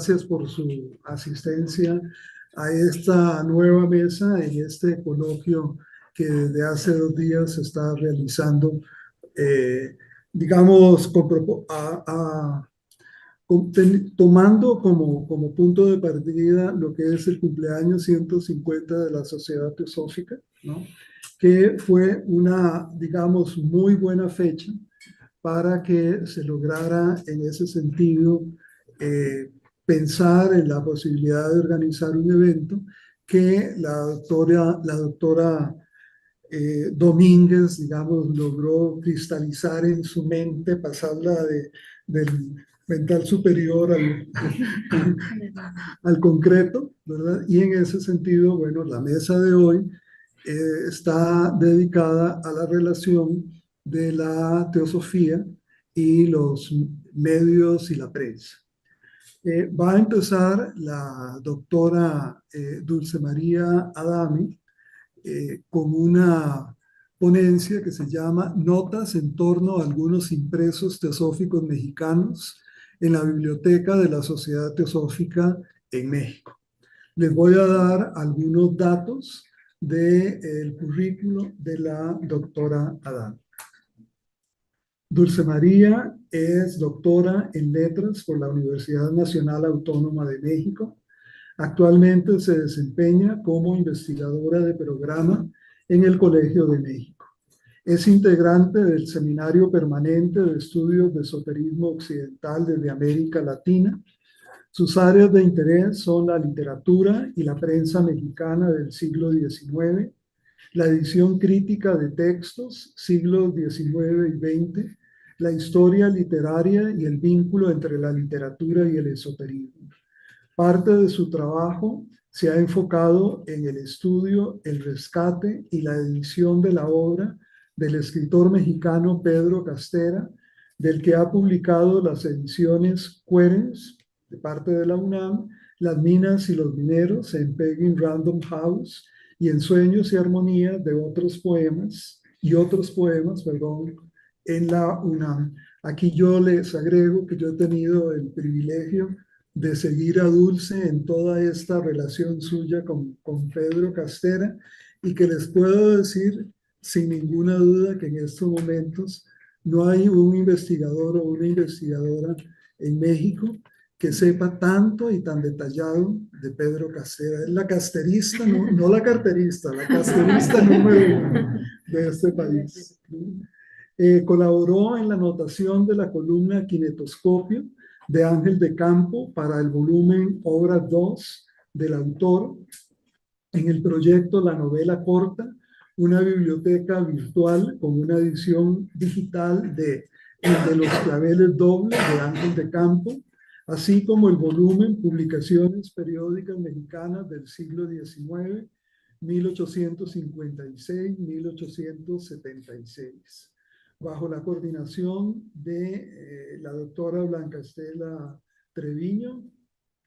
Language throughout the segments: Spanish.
gracias por su asistencia a esta nueva mesa en este coloquio que desde hace 2 días se está realizando, digamos, tomando como punto de partida lo que es el cumpleaños 150 de la Sociedad Teosófica, ¿no? Que fue una, digamos, muy buena fecha para que se lograra en ese sentido pensar en la posibilidad de organizar un evento que la doctora Domínguez, digamos, logró cristalizar en su mente, pasarla del mental superior al concreto, ¿verdad? Y en ese sentido, bueno, la mesa de hoy está dedicada a la relación de la teosofía y los medios y la prensa. Va a empezar la doctora Dulce María Adami con una ponencia que se llama Notas en torno a algunos impresos teosóficos mexicanos en la Biblioteca de la Sociedad Teosófica en México. Les voy a dar algunos datos del currículo de la doctora Adami. Dulce María es doctora en letras por la Universidad Nacional Autónoma de México. Actualmente se desempeña como investigadora de programa en el Colegio de México. Es integrante del Seminario Permanente de Estudios de Esoterismo Occidental desde América Latina. Sus áreas de interés son la literatura y la prensa mexicana del siglo XIX, la edición crítica de textos, siglos XIX y XX, la historia literaria y el vínculo entre la literatura y el esoterismo. Parte de su trabajo se ha enfocado en el estudio, el rescate y la edición de la obra del escritor mexicano Pedro Castera, del que ha publicado las ediciones Querens, de parte de la UNAM, Las minas y los mineros en Penguin Random House y En sueños y armonías de otros poemas, perdón, en la UNAM. Aquí yo les agrego que yo he tenido el privilegio de seguir a Dulce en toda esta relación suya con Pedro Castera y que les puedo decir sin ninguna duda que en estos momentos no hay un investigador o una investigadora en México que sepa tanto y tan detallado de Pedro Castera. Es la casterista, no la carterista, la casterista número 1 de este país. Colaboró en la anotación de la columna Kinetoscopio de Ángel de Campo para el volumen Obras 2 del autor, en el proyecto La Novela Corta, una biblioteca virtual con una edición digital de los claveles dobles de Ángel de Campo, así como el volumen Publicaciones Periódicas Mexicanas del siglo XIX, 1856-1876, bajo la coordinación de la doctora Blanca Estela Treviño,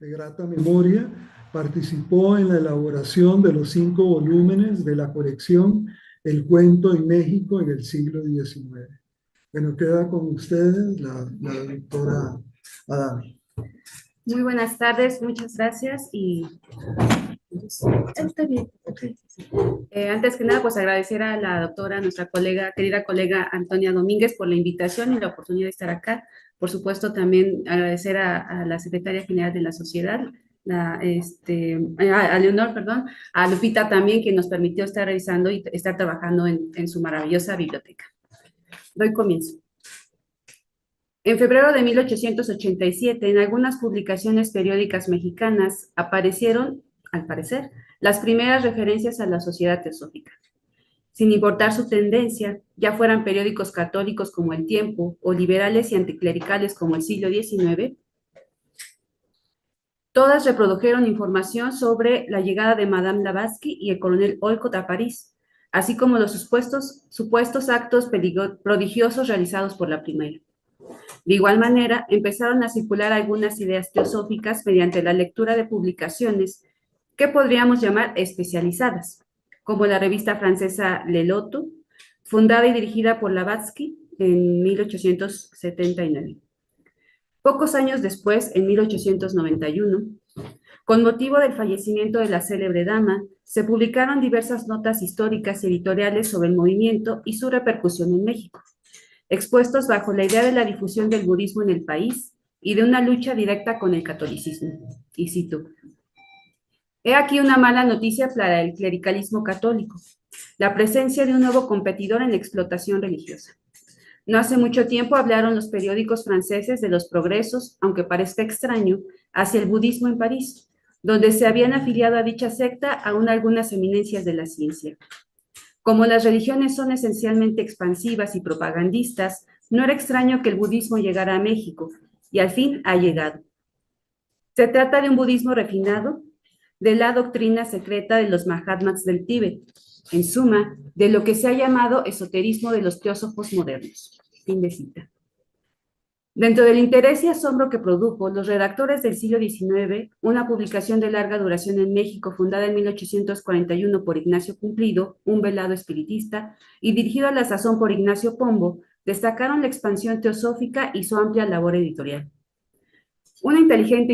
de grata memoria. Participó en la elaboración de los 5 volúmenes de la colección El Cuento en México en el siglo XIX. Bueno, queda con ustedes la doctora Adami. Muy buenas tardes, muchas gracias y está bien. Antes que nada, pues agradecer a la doctora, nuestra colega, querida colega Antonia Domínguez por la invitación y la oportunidad de estar acá. Por supuesto, también agradecer a la secretaria general de la sociedad, a Leonor, perdón, a Lupita también, que nos permitió estar revisando y estar trabajando en su maravillosa biblioteca. Doy comienzo. En febrero de 1887, en algunas publicaciones periódicas mexicanas aparecieron, al parecer, las primeras referencias a la Sociedad Teosófica. Sin importar su tendencia, ya fueran periódicos católicos como El Tiempo o liberales y anticlericales como El Siglo XIX, todas reprodujeron información sobre la llegada de Madame Blavatsky y el coronel Olcott a París, así como los supuestos actos prodigiosos realizados por la primera. De igual manera, empezaron a circular algunas ideas teosóficas mediante la lectura de publicaciones que podríamos llamar especializadas, como la revista francesa Le Loto, fundada y dirigida por Blavatsky en 1879. Pocos años después, en 1891, con motivo del fallecimiento de la célebre dama, se publicaron diversas notas históricas y editoriales sobre el movimiento y su repercusión en México, expuestos bajo la idea de la difusión del budismo en el país y de una lucha directa con el catolicismo. Y cito: he aquí una mala noticia para el clericalismo católico, la presencia de un nuevo competidor en la explotación religiosa. No hace mucho tiempo hablaron los periódicos franceses de los progresos, aunque parezca extraño, hacia el budismo en París, donde se habían afiliado a dicha secta aún algunas eminencias de la ciencia. Como las religiones son esencialmente expansivas y propagandistas, no era extraño que el budismo llegara a México, y al fin ha llegado. Se trata de un budismo refinado, de la doctrina secreta de los Mahatmas del Tíbet, en suma, de lo que se ha llamado esoterismo de los teósofos modernos. Fin de cita. Dentro del interés y asombro que produjo, los redactores del siglo XIX, una publicación de larga duración en México fundada en 1841 por Ignacio Cumplido, un velado espiritista, y dirigido a la sazón por Ignacio Pombo, destacaron la expansión teosófica y su amplia labor editorial. Una inteligente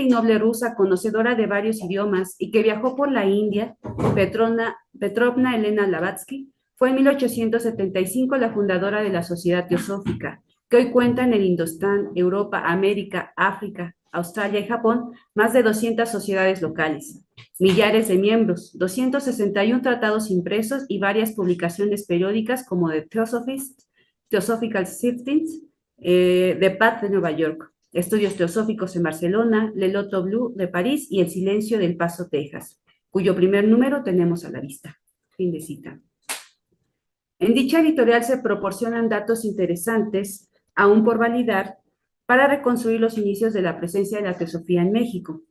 y noble rusa, conocedora de varios idiomas y que viajó por la India, Petrovna Elena Blavatsky, fue en 1875 la fundadora de la Sociedad Teosófica, que hoy cuenta en el Indostán, Europa, América, África, Australia y Japón más de 200 sociedades locales, millares de miembros, 261 tratados impresos y varias publicaciones periódicas como The Theosophist, Theosophical Siftings, The Path de Nueva York, Estudios Teosóficos en Barcelona, Le Loto Bleu de París y El Silencio del Paso, Texas, cuyo primer número tenemos a la vista. Fin de cita. En dicha editorial se proporcionan datos interesantes, aún por validar, para reconstruir los inicios de la presencia de la teosofía en México.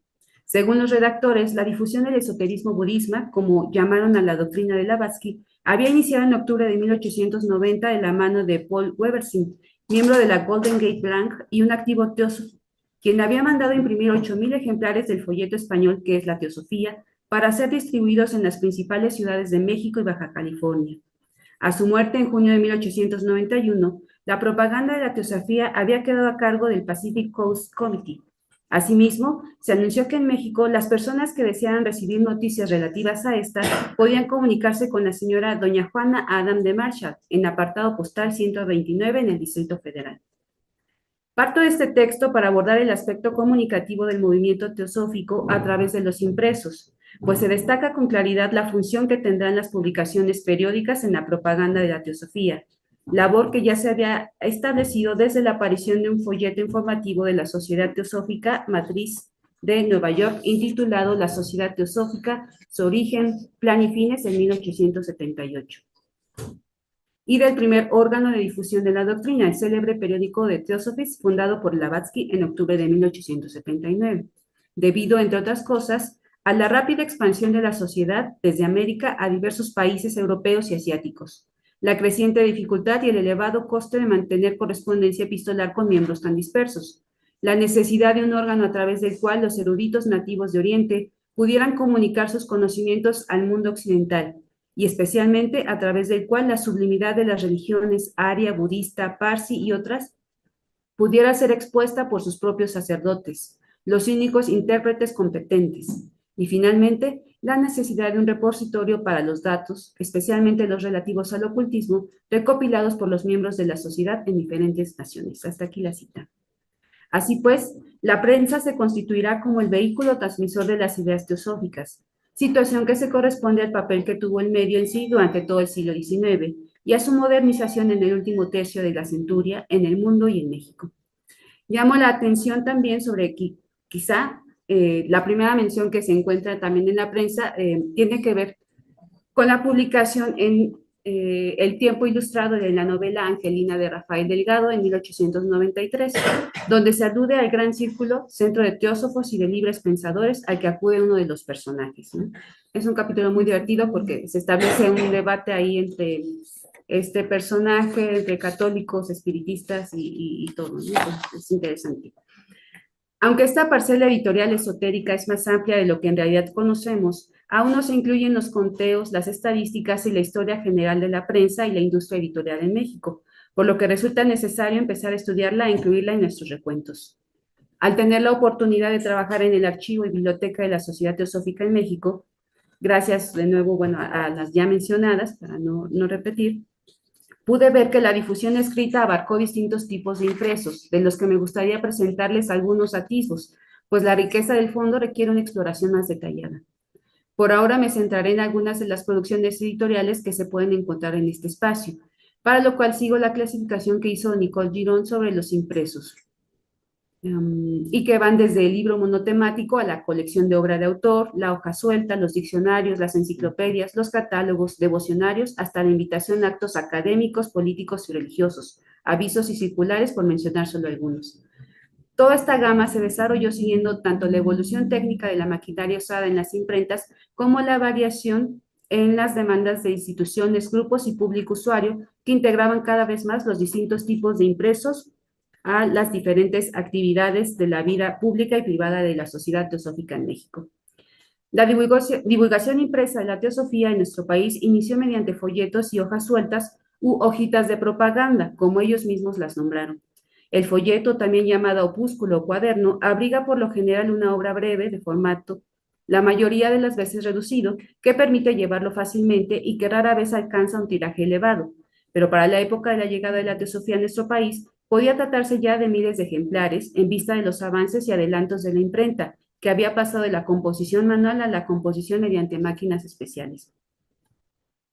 Según los redactores, la difusión del esoterismo budismo, como llamaron a la doctrina de Blavatsky, había iniciado en octubre de 1890 de la mano de Paul Webersinn, miembro de la Golden Gate Blanc y un activo teósofo, quien había mandado imprimir 8,000 ejemplares del folleto español que es la Teosofía para ser distribuidos en las principales ciudades de México y Baja California. A su muerte en junio de 1891, la propaganda de la Teosofía había quedado a cargo del Pacific Coast Committee. Asimismo, se anunció que en México las personas que desearan recibir noticias relativas a esta podían comunicarse con la señora doña Juana Adam de Marshall en apartado postal 129 en el Distrito Federal. Parto de este texto para abordar el aspecto comunicativo del movimiento teosófico a través de los impresos, pues se destaca con claridad la función que tendrán las publicaciones periódicas en la propaganda de la teosofía, labor que ya se había establecido desde la aparición de un folleto informativo de la Sociedad Teosófica Matriz de Nueva York, intitulado La Sociedad Teosófica, su origen, plan y fines, en 1878. Y del primer órgano de difusión de la doctrina, el célebre periódico de Theosophists, fundado por Blavatsky en octubre de 1879, debido, entre otras cosas, a la rápida expansión de la sociedad desde América a diversos países europeos y asiáticos, la creciente dificultad y el elevado coste de mantener correspondencia epistolar con miembros tan dispersos, la necesidad de un órgano a través del cual los eruditos nativos de Oriente pudieran comunicar sus conocimientos al mundo occidental, y especialmente a través del cual la sublimidad de las religiones aria, budista, parsi y otras pudiera ser expuesta por sus propios sacerdotes, los únicos intérpretes competentes, y finalmente la necesidad de un repositorio para los datos, especialmente los relativos al ocultismo, recopilados por los miembros de la sociedad en diferentes naciones. Hasta aquí la cita. Así pues, la prensa se constituirá como el vehículo transmisor de las ideas teosóficas, situación que se corresponde al papel que tuvo el medio en sí durante todo el siglo XIX y a su modernización en el último tercio de la centuria en el mundo y en México. Llamo la atención también sobre que quizá la primera mención que se encuentra también en la prensa tiene que ver con la publicación en El Tiempo Ilustrado de la novela Angelina de Rafael Delgado en 1893, donde se alude al gran círculo, centro de teósofos y de libres pensadores al que acude uno de los personajes, ¿no? Es un capítulo muy divertido porque se establece un debate ahí entre este personaje, entre católicos, espiritistas y todo, ¿no? Es interesante. Aunque esta parcela editorial esotérica es más amplia de lo que en realidad conocemos, aún no se incluyen los conteos, las estadísticas y la historia general de la prensa y la industria editorial en México, por lo que resulta necesario empezar a estudiarla e incluirla en nuestros recuentos. Al tener la oportunidad de trabajar en el archivo y biblioteca de la Sociedad Teosófica en México, gracias de nuevo, bueno, a las ya mencionadas, para no repetir, pude ver que la difusión escrita abarcó distintos tipos de impresos, de los que me gustaría presentarles algunos atisbos, pues la riqueza del fondo requiere una exploración más detallada. Por ahora me centraré en algunas de las producciones editoriales que se pueden encontrar en este espacio, para lo cual sigo la clasificación que hizo Nicole Girón sobre los impresos, y que van desde el libro monotemático a la colección de obra de autor, la hoja suelta, los diccionarios, las enciclopedias, los catálogos, devocionarios, hasta la invitación a actos académicos, políticos y religiosos, avisos y circulares, por mencionar solo algunos. Toda esta gama se desarrolló siguiendo tanto la evolución técnica de la maquinaria usada en las imprentas como la variación en las demandas de instituciones, grupos y público usuario que integraban cada vez más los distintos tipos de impresos a las diferentes actividades de la vida pública y privada de la sociedad teosófica en México. La divulgación impresa de la teosofía en nuestro país inició mediante folletos y hojas sueltas u hojitas de propaganda, como ellos mismos las nombraron. El folleto, también llamado opúsculo o cuaderno, abriga por lo general una obra breve de formato, la mayoría de las veces reducido, que permite llevarlo fácilmente y que rara vez alcanza un tiraje elevado. Pero para la época de la llegada de la teosofía a nuestro país, podía tratarse ya de miles de ejemplares en vista de los avances y adelantos de la imprenta, que había pasado de la composición manual a la composición mediante máquinas especiales.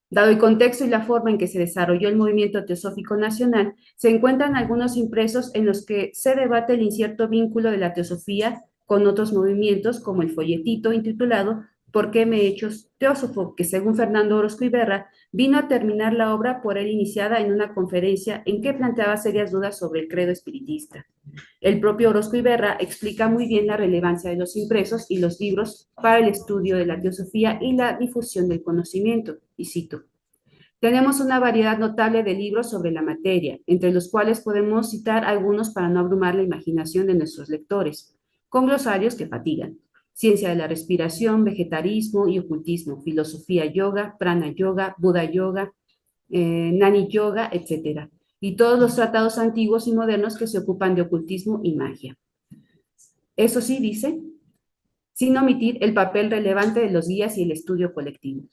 Dado el contexto y la forma en que se desarrolló el movimiento teosófico nacional, se encuentran algunos impresos en los que se debate el incierto vínculo de la teosofía con otros movimientos, como el folletito intitulado ¿Por qué me he hecho teósofo?, que según Fernando Orozco Iberra, vino a terminar la obra por él iniciada en una conferencia en que planteaba serias dudas sobre el credo espiritista. El propio Orozco Iberra explica muy bien la relevancia de los impresos y los libros para el estudio de la teosofía y la difusión del conocimiento, y cito: tenemos una variedad notable de libros sobre la materia, entre los cuales podemos citar algunos para no abrumar la imaginación de nuestros lectores, con glosarios que fatigan: ciencia de la respiración, vegetarismo y ocultismo, filosofía yoga, prana yoga, buda yoga, nani yoga, etc. Y todos los tratados antiguos y modernos que se ocupan de ocultismo y magia. Eso sí, dice, sin omitir el papel relevante de los guías y el estudio colectivo.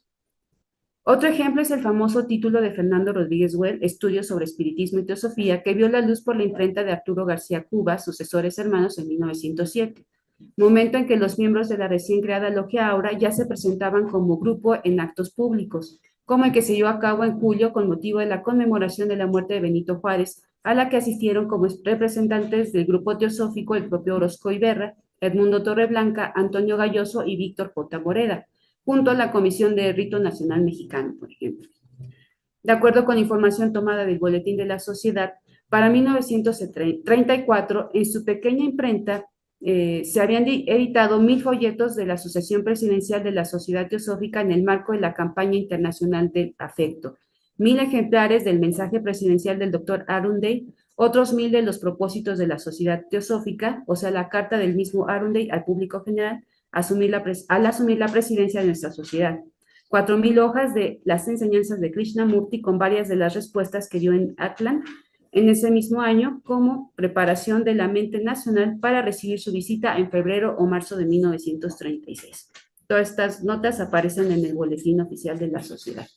Otro ejemplo es el famoso título de Fernando Rodríguez Well, Estudios sobre Espiritismo y Teosofía, que vio la luz por la imprenta de Arturo García Cuba, Sucesores Hermanos, en 1907, momento en que los miembros de la recién creada Logia Aura ya se presentaban como grupo en actos públicos, como el que se llevó a cabo en julio con motivo de la conmemoración de la muerte de Benito Juárez, a la que asistieron como representantes del grupo teosófico el propio Orozco Iberra, Edmundo Torreblanca, Antonio Galloso y Víctor J. Moreda, junto a la Comisión de Rito Nacional Mexicano, por ejemplo. De acuerdo con información tomada del Boletín de la Sociedad, para 1934, en su pequeña imprenta, se habían editado 1000 folletos de la Asociación Presidencial de la Sociedad Teosófica en el marco de la campaña internacional del afecto, 1000 ejemplares del mensaje presidencial del doctor Arundel, otros 1000 de los propósitos de la Sociedad Teosófica, o sea, la carta del mismo Arundel al público general, al asumir la presidencia de nuestra sociedad. 4000 hojas de las enseñanzas de Krishnamurti con varias de las respuestas que dio en Atlan en ese mismo año como preparación de la mente nacional para recibir su visita en febrero o marzo de 1936. Todas estas notas aparecen en el boletín oficial de la sociedad.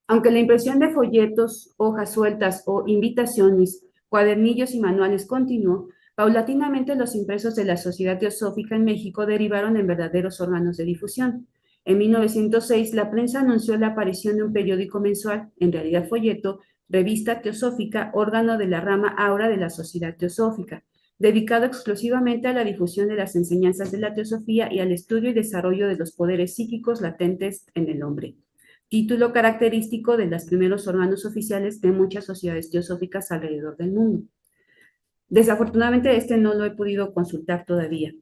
Aunque la impresión de folletos, hojas sueltas o invitaciones, cuadernillos y manuales continuó, paulatinamente los impresos de la Sociedad Teosófica en México derivaron en verdaderos órganos de difusión. En 1906, la prensa anunció la aparición de un periódico mensual, en realidad folleto, Revista Teosófica, órgano de la rama Aura de la Sociedad Teosófica, dedicado exclusivamente a la difusión de las enseñanzas de la teosofía y al estudio y desarrollo de los poderes psíquicos latentes en el hombre, título característico de los primeros órganos oficiales de muchas sociedades teosóficas alrededor del mundo. Desafortunadamente, este no lo he podido consultar todavía,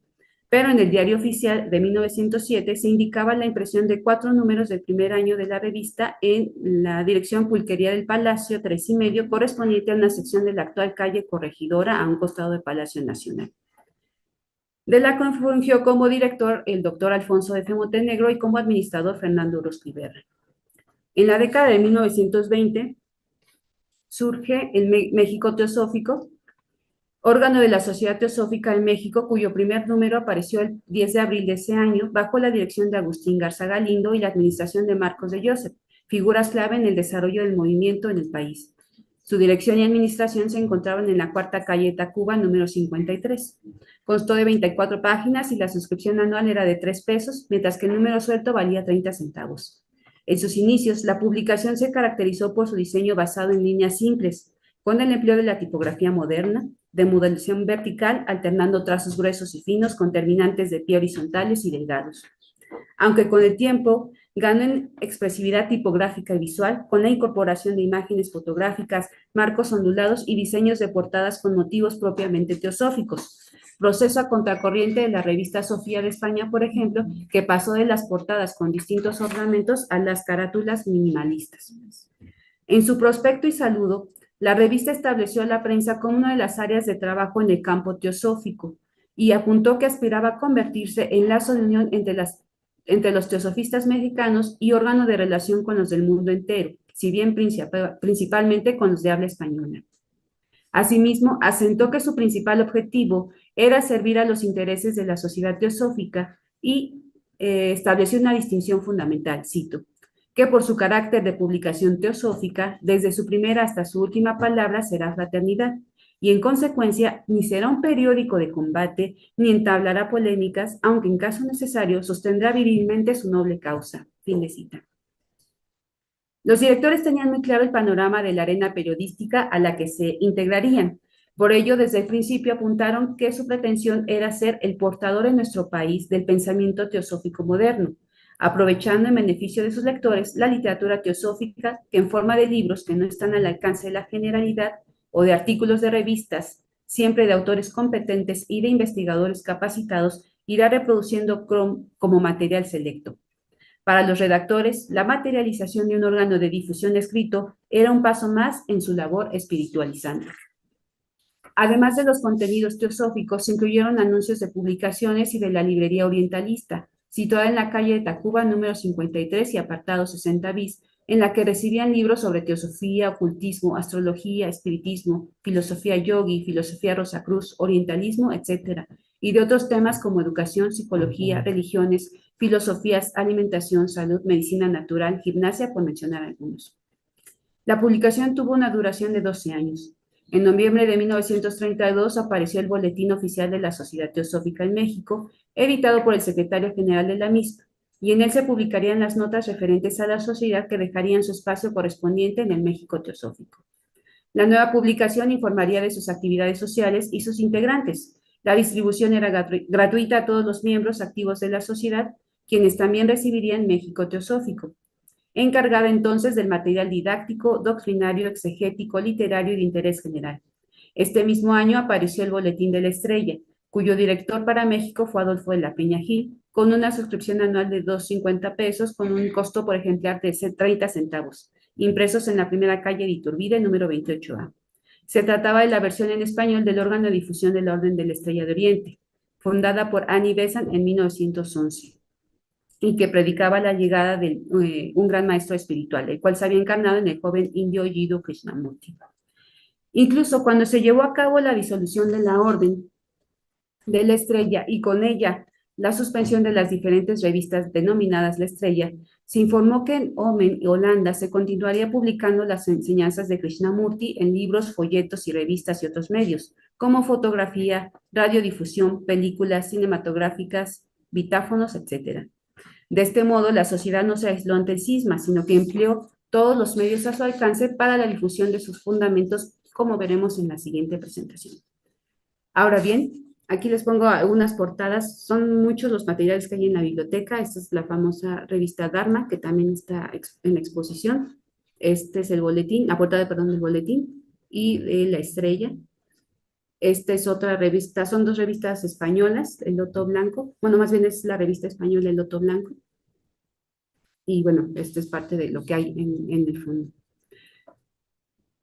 pero en el Diario Oficial de 1907 se indicaba la impresión de 4 números del primer año de la revista en la dirección Pulquería del Palacio 3,5, correspondiente a una sección de la actual calle Corregidora, a un costado del Palacio Nacional. De la que fungió como director el doctor Alfonso F. Montenegro y como administrador Fernando Orozco Iberra. En la década de 1920, surge el México Teosófico, órgano de la Sociedad Teosófica de México, cuyo primer número apareció el 10 de abril de ese año, bajo la dirección de Agustín Garza Galindo y la administración de Marcos de Joseph, figuras clave en el desarrollo del movimiento en el país. Su dirección y administración se encontraban en la Cuarta Calle Tacuba, número 53. Constó de 24 páginas y la suscripción anual era de 3 pesos, mientras que el número suelto valía 30 centavos. En sus inicios, la publicación se caracterizó por su diseño basado en líneas simples, con el empleo de la tipografía moderna, de modelación vertical, alternando trazos gruesos y finos con terminantes de pie horizontales y delgados. Aunque con el tiempo ganó en expresividad tipográfica y visual, con la incorporación de imágenes fotográficas, marcos ondulados y diseños de portadas con motivos propiamente teosóficos. Proceso a contracorriente de la revista Sofía de España, por ejemplo, que pasó de las portadas con distintos ornamentos a las carátulas minimalistas. En su prospecto y saludo, la revista estableció a la prensa como una de las áreas de trabajo en el campo teosófico y apuntó que aspiraba a convertirse en lazo de unión entre los teosofistas mexicanos y órgano de relación con los del mundo entero, si bien principalmente con los de habla española. Asimismo, asentó que su principal objetivo era servir a los intereses de la sociedad teosófica y estableció una distinción fundamental, cito, que por su carácter de publicación teosófica, desde su primera hasta su última palabra será fraternidad, y en consecuencia ni será un periódico de combate, ni entablará polémicas, aunque en caso necesario sostendrá virilmente su noble causa. Fin de cita. Los directores tenían muy claro el panorama de la arena periodística a la que se integrarían. Por ello, desde el principio apuntaron que su pretensión era ser el portador en nuestro país del pensamiento teosófico moderno, aprovechando en beneficio de sus lectores la literatura teosófica que en forma de libros que no están al alcance de la generalidad o de artículos de revistas, siempre de autores competentes y de investigadores capacitados, irá reproduciendo como material selecto. Para los redactores, la materialización de un órgano de difusión escrito era un paso más en su labor espiritualizante. Además de los contenidos teosóficos, se incluyeron anuncios de publicaciones y de la librería orientalista, situada en la calle de Tacuba, número 53 y apartado 60 bis, en la que recibían libros sobre teosofía, ocultismo, astrología, espiritismo, filosofía yogi, filosofía rosacruz, orientalismo, etc., y de otros temas como educación, psicología, religiones, filosofías, alimentación, salud, medicina natural, gimnasia, por mencionar algunos. La publicación tuvo una duración de 12 años. En noviembre de 1932 apareció el Boletín Oficial de la Sociedad Teosófica en México, editado por el secretario general de la misma, y en él se publicarían las notas referentes a la sociedad que dejarían su espacio correspondiente en el México Teosófico. La nueva publicación informaría de sus actividades sociales y sus integrantes. La distribución era gratuita a todos los miembros activos de la sociedad, quienes también recibirían México Teosófico, encargada entonces del material didáctico, doctrinario, exegético, literario y de interés general. Este mismo año apareció el Boletín de la Estrella, cuyo director para México fue Adolfo de la Peña Gil, con una suscripción anual de 2.50 pesos, con un costo por ejemplar de 30 centavos, impresos en la primera calle de Iturbide, número 28A. Se trataba de la versión en español del órgano de difusión de la Orden de la Estrella de Oriente, fundada por Annie Besant en 1911. Y que predicaba la llegada de un gran maestro espiritual, el cual se había encarnado en el joven indio Jiddu Krishnamurti. Incluso cuando se llevó a cabo la disolución de la Orden de la Estrella y con ella la suspensión de las diferentes revistas denominadas La Estrella, se informó que en Omen y Holanda se continuaría publicando las enseñanzas de Krishnamurti en libros, folletos y revistas y otros medios, como fotografía, radiodifusión, películas cinematográficas, bitáfonos, etc. De este modo, la sociedad no se aisló ante el cisma, sino que empleó todos los medios a su alcance para la difusión de sus fundamentos, como veremos en la siguiente presentación. Ahora bien, aquí les pongo algunas portadas. Son muchos los materiales que hay en la biblioteca. Esta es la famosa revista Dharma, que también está en la exposición. Este es el boletín, la portada, perdón, del boletín, y La Estrella. Esta es otra revista, son dos revistas españolas, El Loto Blanco. Bueno, más bien es la revista española El Loto Blanco. Y bueno, esto es parte de lo que hay en el fondo.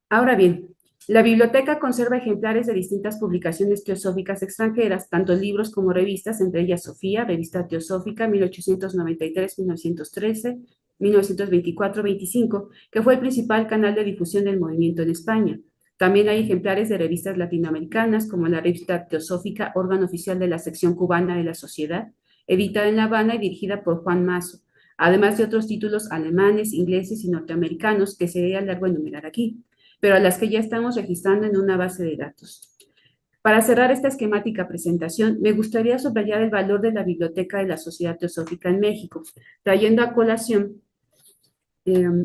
Ahora bien, la biblioteca conserva ejemplares de distintas publicaciones teosóficas extranjeras, tanto libros como revistas, entre ellas Sofía, Revista Teosófica, 1893-1913, 1924-25, que fue el principal canal de difusión del movimiento en España. También hay ejemplares de revistas latinoamericanas, como la revista Teosófica, órgano oficial de la sección cubana de la Sociedad, editada en La Habana y dirigida por Juan Mazo, además de otros títulos alemanes, ingleses y norteamericanos que sería largo enumerar aquí, pero a las que ya estamos registrando en una base de datos. Para cerrar esta esquemática presentación, me gustaría subrayar el valor de la Biblioteca de la Sociedad Teosófica en México, trayendo a colación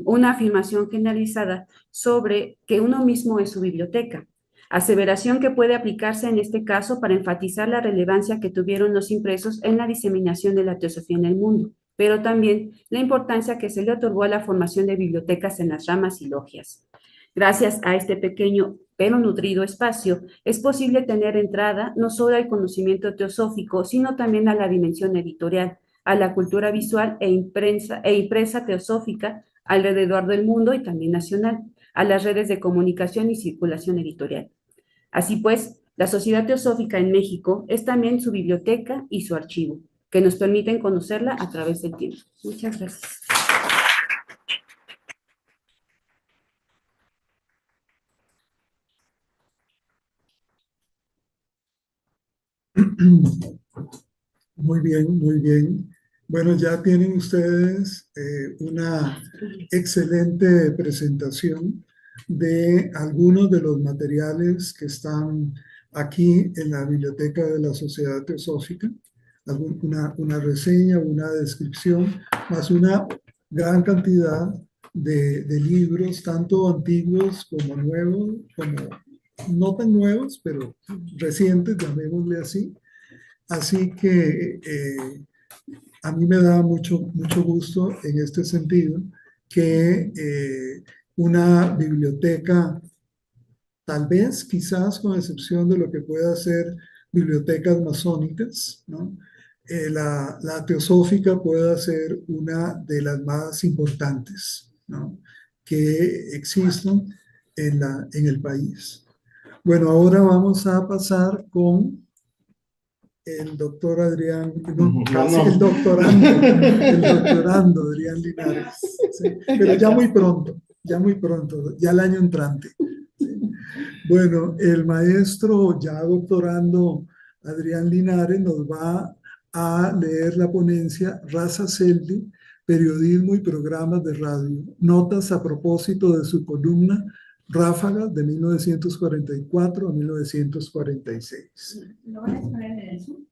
una afirmación generalizada sobre que uno mismo es su biblioteca, aseveración que puede aplicarse en este caso para enfatizar la relevancia que tuvieron los impresos en la diseminación de la teosofía en el mundo, pero también la importancia que se le otorgó a la formación de bibliotecas en las ramas y logias. Gracias a este pequeño pero nutrido espacio, es posible tener entrada no solo al conocimiento teosófico, sino también a la dimensión editorial, a la cultura visual e impresa teosófica alrededor del mundo y también nacional, a las redes de comunicación y circulación editorial. Así pues, la Sociedad Teosófica en México es también su biblioteca y su archivo, que nos permiten conocerla a través del tiempo. Muchas gracias. Muy bien, muy bien. Bueno, ya tienen ustedes una excelente presentación de algunos de los materiales que están aquí en la Biblioteca de la Sociedad Teosófica. Una reseña, una descripción, más una gran cantidad de libros, tanto antiguos como nuevos, como no tan nuevos, pero recientes, llamémosle así. Así que a mí me da mucho gusto en este sentido que una biblioteca, tal vez, quizás con excepción de lo que pueda ser bibliotecas masónicas, ¿no? La teosófica pueda ser una de las más importantes, ¿no?, que existan en el país. Bueno, ahora vamos a pasar con el doctor Adrián, no, casi el doctorando Adrián Linares, ¿sí? Pero ya muy pronto, ya el año entrante. ¿Sí? Bueno, el maestro ya doctorando Adrián Linares nos va a leer la ponencia Raza Celdi, periodismo y programas de radio, notas a propósito de su columna Ráfagas de 1944 a 1946. ¿Lo van a exponer en el Zoom?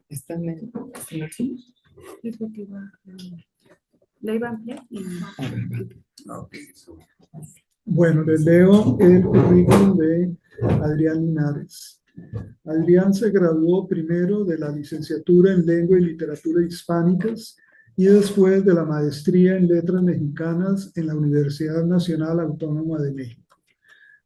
¿Está en el Zoom? Es lo que va. La iba a ampliar y... Okay. Bueno, les leo el currículum de Adrián Linares. Adrián se graduó primero de la licenciatura en Lengua y Literatura Hispánicas y después de la maestría en Letras Mexicanas en la Universidad Nacional Autónoma de México.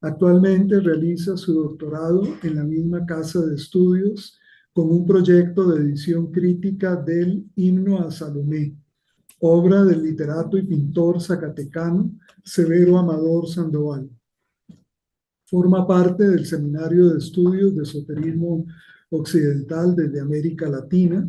Actualmente realiza su doctorado en la misma casa de estudios con un proyecto de edición crítica del Himno a Salomé, obra del literato y pintor zacatecano Severo Amador Sandoval. Forma parte del Seminario de Estudios de Esoterismo Occidental desde América Latina,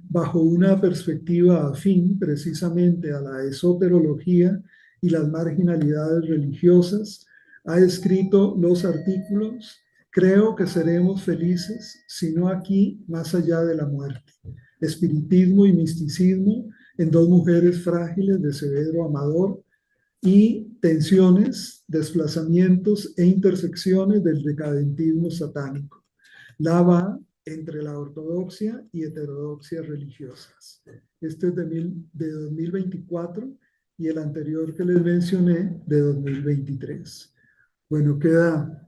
bajo una perspectiva afín precisamente a la esoterología y las marginalidades religiosas. Ha escrito los artículos Creo que seremos felices, si no aquí, más allá de la muerte. Espiritismo y misticismo en dos mujeres frágiles de Severo Amador y Tensiones, desplazamientos e intersecciones del decadentismo satánico. Lava entre la ortodoxia y heterodoxia religiosas. Este es de 2024 y el anterior que les mencioné de 2023. Bueno, queda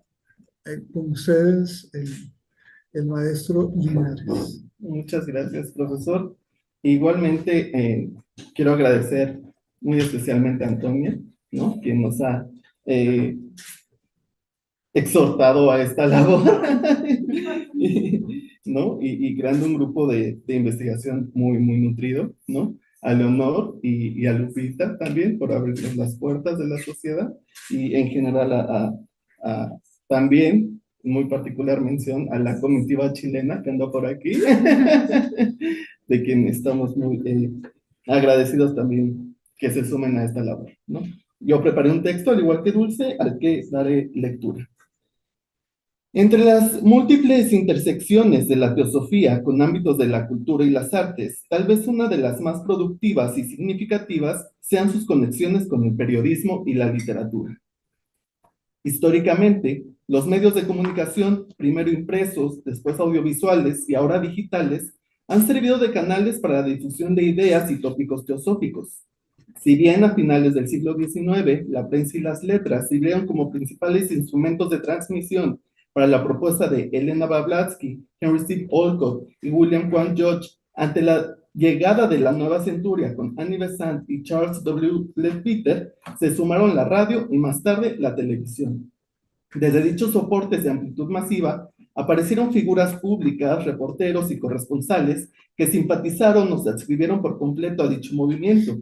con ustedes el maestro Linares. Muchas gracias, profesor. Igualmente, quiero agradecer muy especialmente a Antonia, ¿no?, quien nos ha exhortado a esta labor, ¿no? Y creando un grupo de investigación muy nutrido, ¿no? A Leonor y a Lupita también por abrirnos las puertas de la sociedad y en general también muy particular mención a la comitiva chilena que anda por aquí, de quien estamos muy agradecidos también que se sumen a esta labor, ¿no? Yo preparé un texto, al igual que Dulce, al que daré lectura. Entre las múltiples intersecciones de la teosofía con ámbitos de la cultura y las artes, tal vez una de las más productivas y significativas sean sus conexiones con el periodismo y la literatura. Históricamente, los medios de comunicación, primero impresos, después audiovisuales y ahora digitales, han servido de canales para la difusión de ideas y tópicos teosóficos. Si bien a finales del siglo XIX, la prensa y las letras sirvieron como principales instrumentos de transmisión para la propuesta de Elena Blavatsky, Henry Steve Olcott y William Quan George, ante la llegada de la nueva centuria con Annie Besant y Charles W. Leadbeater, se sumaron la radio y más tarde la televisión. Desde dichos soportes de amplitud masiva, aparecieron figuras públicas, reporteros y corresponsales que simpatizaron o se adscribieron por completo a dicho movimiento,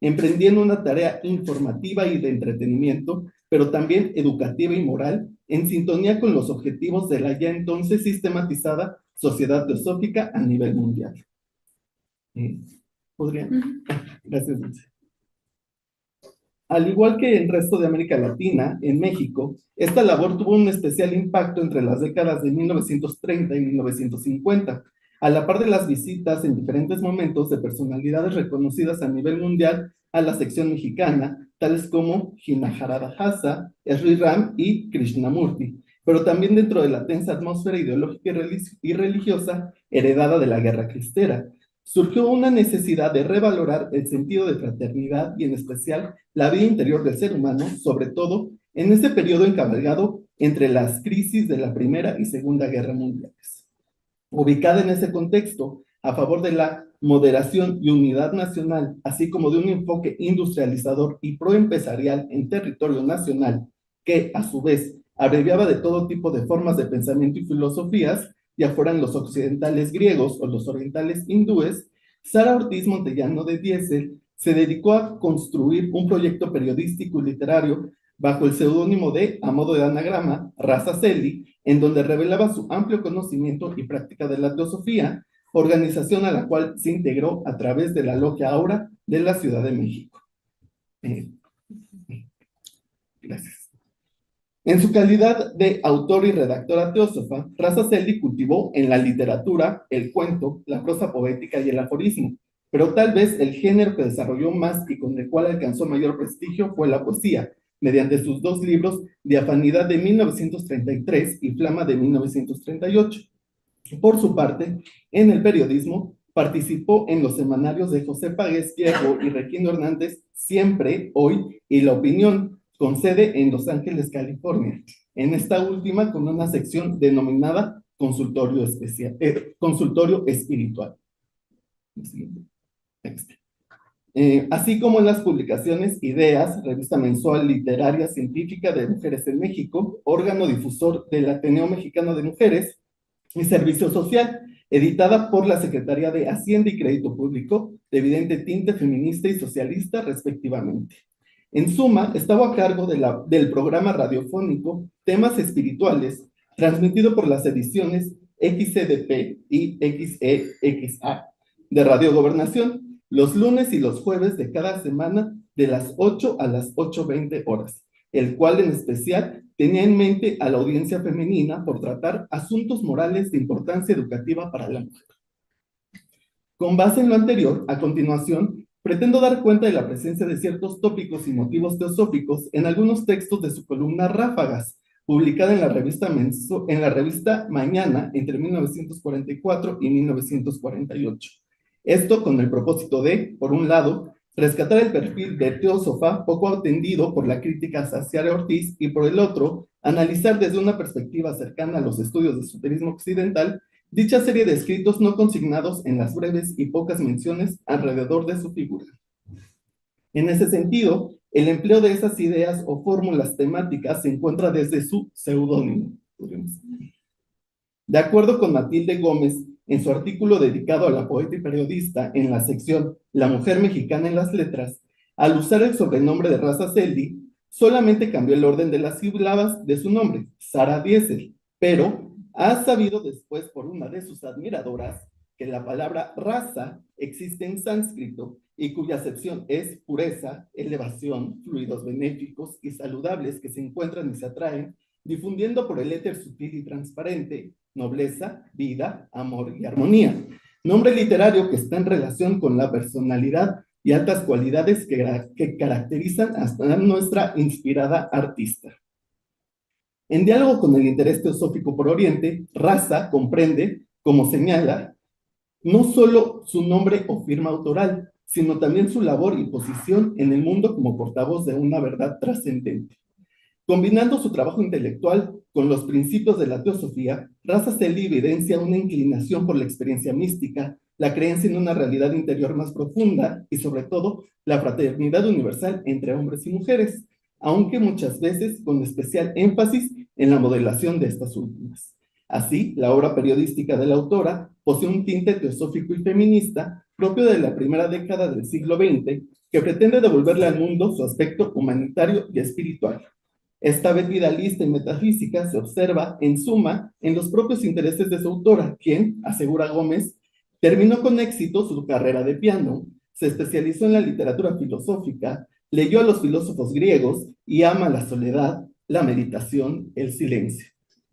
emprendiendo una tarea informativa y de entretenimiento, pero también educativa y moral, en sintonía con los objetivos de la ya entonces sistematizada sociedad teosófica a nivel mundial. ¿Podrían? Gracias, Dulce. Al igual que el resto de América Latina, en México, esta labor tuvo un especial impacto entre las décadas de 1930 y 1950, a la par de las visitas en diferentes momentos de personalidades reconocidas a nivel mundial a la sección mexicana, tales como Jinajaradhasa, Sri Ram y Krishnamurti, pero también dentro de la tensa atmósfera ideológica y religiosa heredada de la Guerra Cristera. Surgió una necesidad de revalorar el sentido de fraternidad y en especial la vida interior del ser humano, sobre todo en ese periodo encabalgado entre las crisis de la Primera y Segunda Guerra Mundiales. Ubicada en ese contexto, a favor de la moderación y unidad nacional, así como de un enfoque industrializador y proempresarial en territorio nacional, que a su vez abreviaba de todo tipo de formas de pensamiento y filosofías, ya fueran los occidentales griegos o los orientales hindúes, Sara Ortiz Montellano de Diesel se dedicó a construir un proyecto periodístico y literario bajo el seudónimo de, a modo de anagrama, Raza Celi, en donde revelaba su amplio conocimiento y práctica de la teosofía, organización a la cual se integró a través de la Logia Aura de la Ciudad de México. Gracias. En su calidad de autor y redactora teósofa, Raza Celi cultivó en la literatura el cuento, la prosa poética y el aforismo, pero tal vez el género que desarrolló más y con el cual alcanzó mayor prestigio fue la poesía, mediante sus dos libros, Diafanidad de 1933 y Flama de 1938. Por su parte, en el periodismo, participó en los semanarios de José Páguez Hierro y Requino Hernández, Siempre, Hoy y La Opinión, con sede en Los Ángeles, California. En esta última con una sección denominada Consultorio Espiritual. Así como en las publicaciones Ideas, revista mensual literaria científica de Mujeres en México, órgano difusor del Ateneo Mexicano de Mujeres, y Servicio Social, editada por la Secretaría de Hacienda y Crédito Público, de evidente tinte feminista y socialista, respectivamente. En suma, estaba a cargo del programa radiofónico Temas Espirituales, transmitido por las ediciones XCDP y XEXA de Radio Gobernación, los lunes y los jueves de cada semana, de las 8 a las 8:20 horas, el cual en especial tenía en mente a la audiencia femenina por tratar asuntos morales de importancia educativa para la mujer. Con base en lo anterior, a continuación, pretendo dar cuenta de la presencia de ciertos tópicos y motivos teosóficos en algunos textos de su columna Ráfagas, publicada en la revista Mañana entre 1944 y 1948. Esto con el propósito de, por un lado, rescatar el perfil de teósofa poco atendido por la crítica hacia Sara Ortiz y por el otro, analizar desde una perspectiva cercana a los estudios de esoterismo occidental dicha serie de escritos no consignados en las breves y pocas menciones alrededor de su figura. En ese sentido, el empleo de esas ideas o fórmulas temáticas se encuentra desde su seudónimo. De acuerdo con Matilde Gómez, en su artículo dedicado a la poeta y periodista en la sección La mujer mexicana en las letras, al usar el sobrenombre de Raza Celi, solamente cambió el orden de las sílabas de su nombre, Sara Diesel, pero ha sabido después por una de sus admiradoras que la palabra raza existe en sánscrito y cuya acepción es pureza, elevación, fluidos benéficos y saludables que se encuentran y se atraen, difundiendo por el éter sutil y transparente nobleza, vida, amor y armonía. Nombre literario que está en relación con la personalidad y altas cualidades que caracterizan a nuestra inspirada artista. En diálogo con el interés teosófico por Oriente, Raza comprende, como señala, no solo su nombre o firma autoral, sino también su labor y posición en el mundo como portavoz de una verdad trascendente. Combinando su trabajo intelectual con los principios de la teosofía, Raza Celi evidencia una inclinación por la experiencia mística, la creencia en una realidad interior más profunda y, sobre todo, la fraternidad universal entre hombres y mujeres, aunque muchas veces con especial énfasis en la modelación de estas últimas. Así, la obra periodística de la autora posee un tinte teosófico y feminista propio de la primera década del siglo XX, que pretende devolverle al mundo su aspecto humanitario y espiritual. Esta vez idealista y metafísica se observa, en suma, en los propios intereses de su autora, quien, asegura Gómez, terminó con éxito su carrera de piano, se especializó en la literatura filosófica, leyó a los filósofos griegos y ama la soledad, la meditación, el silencio.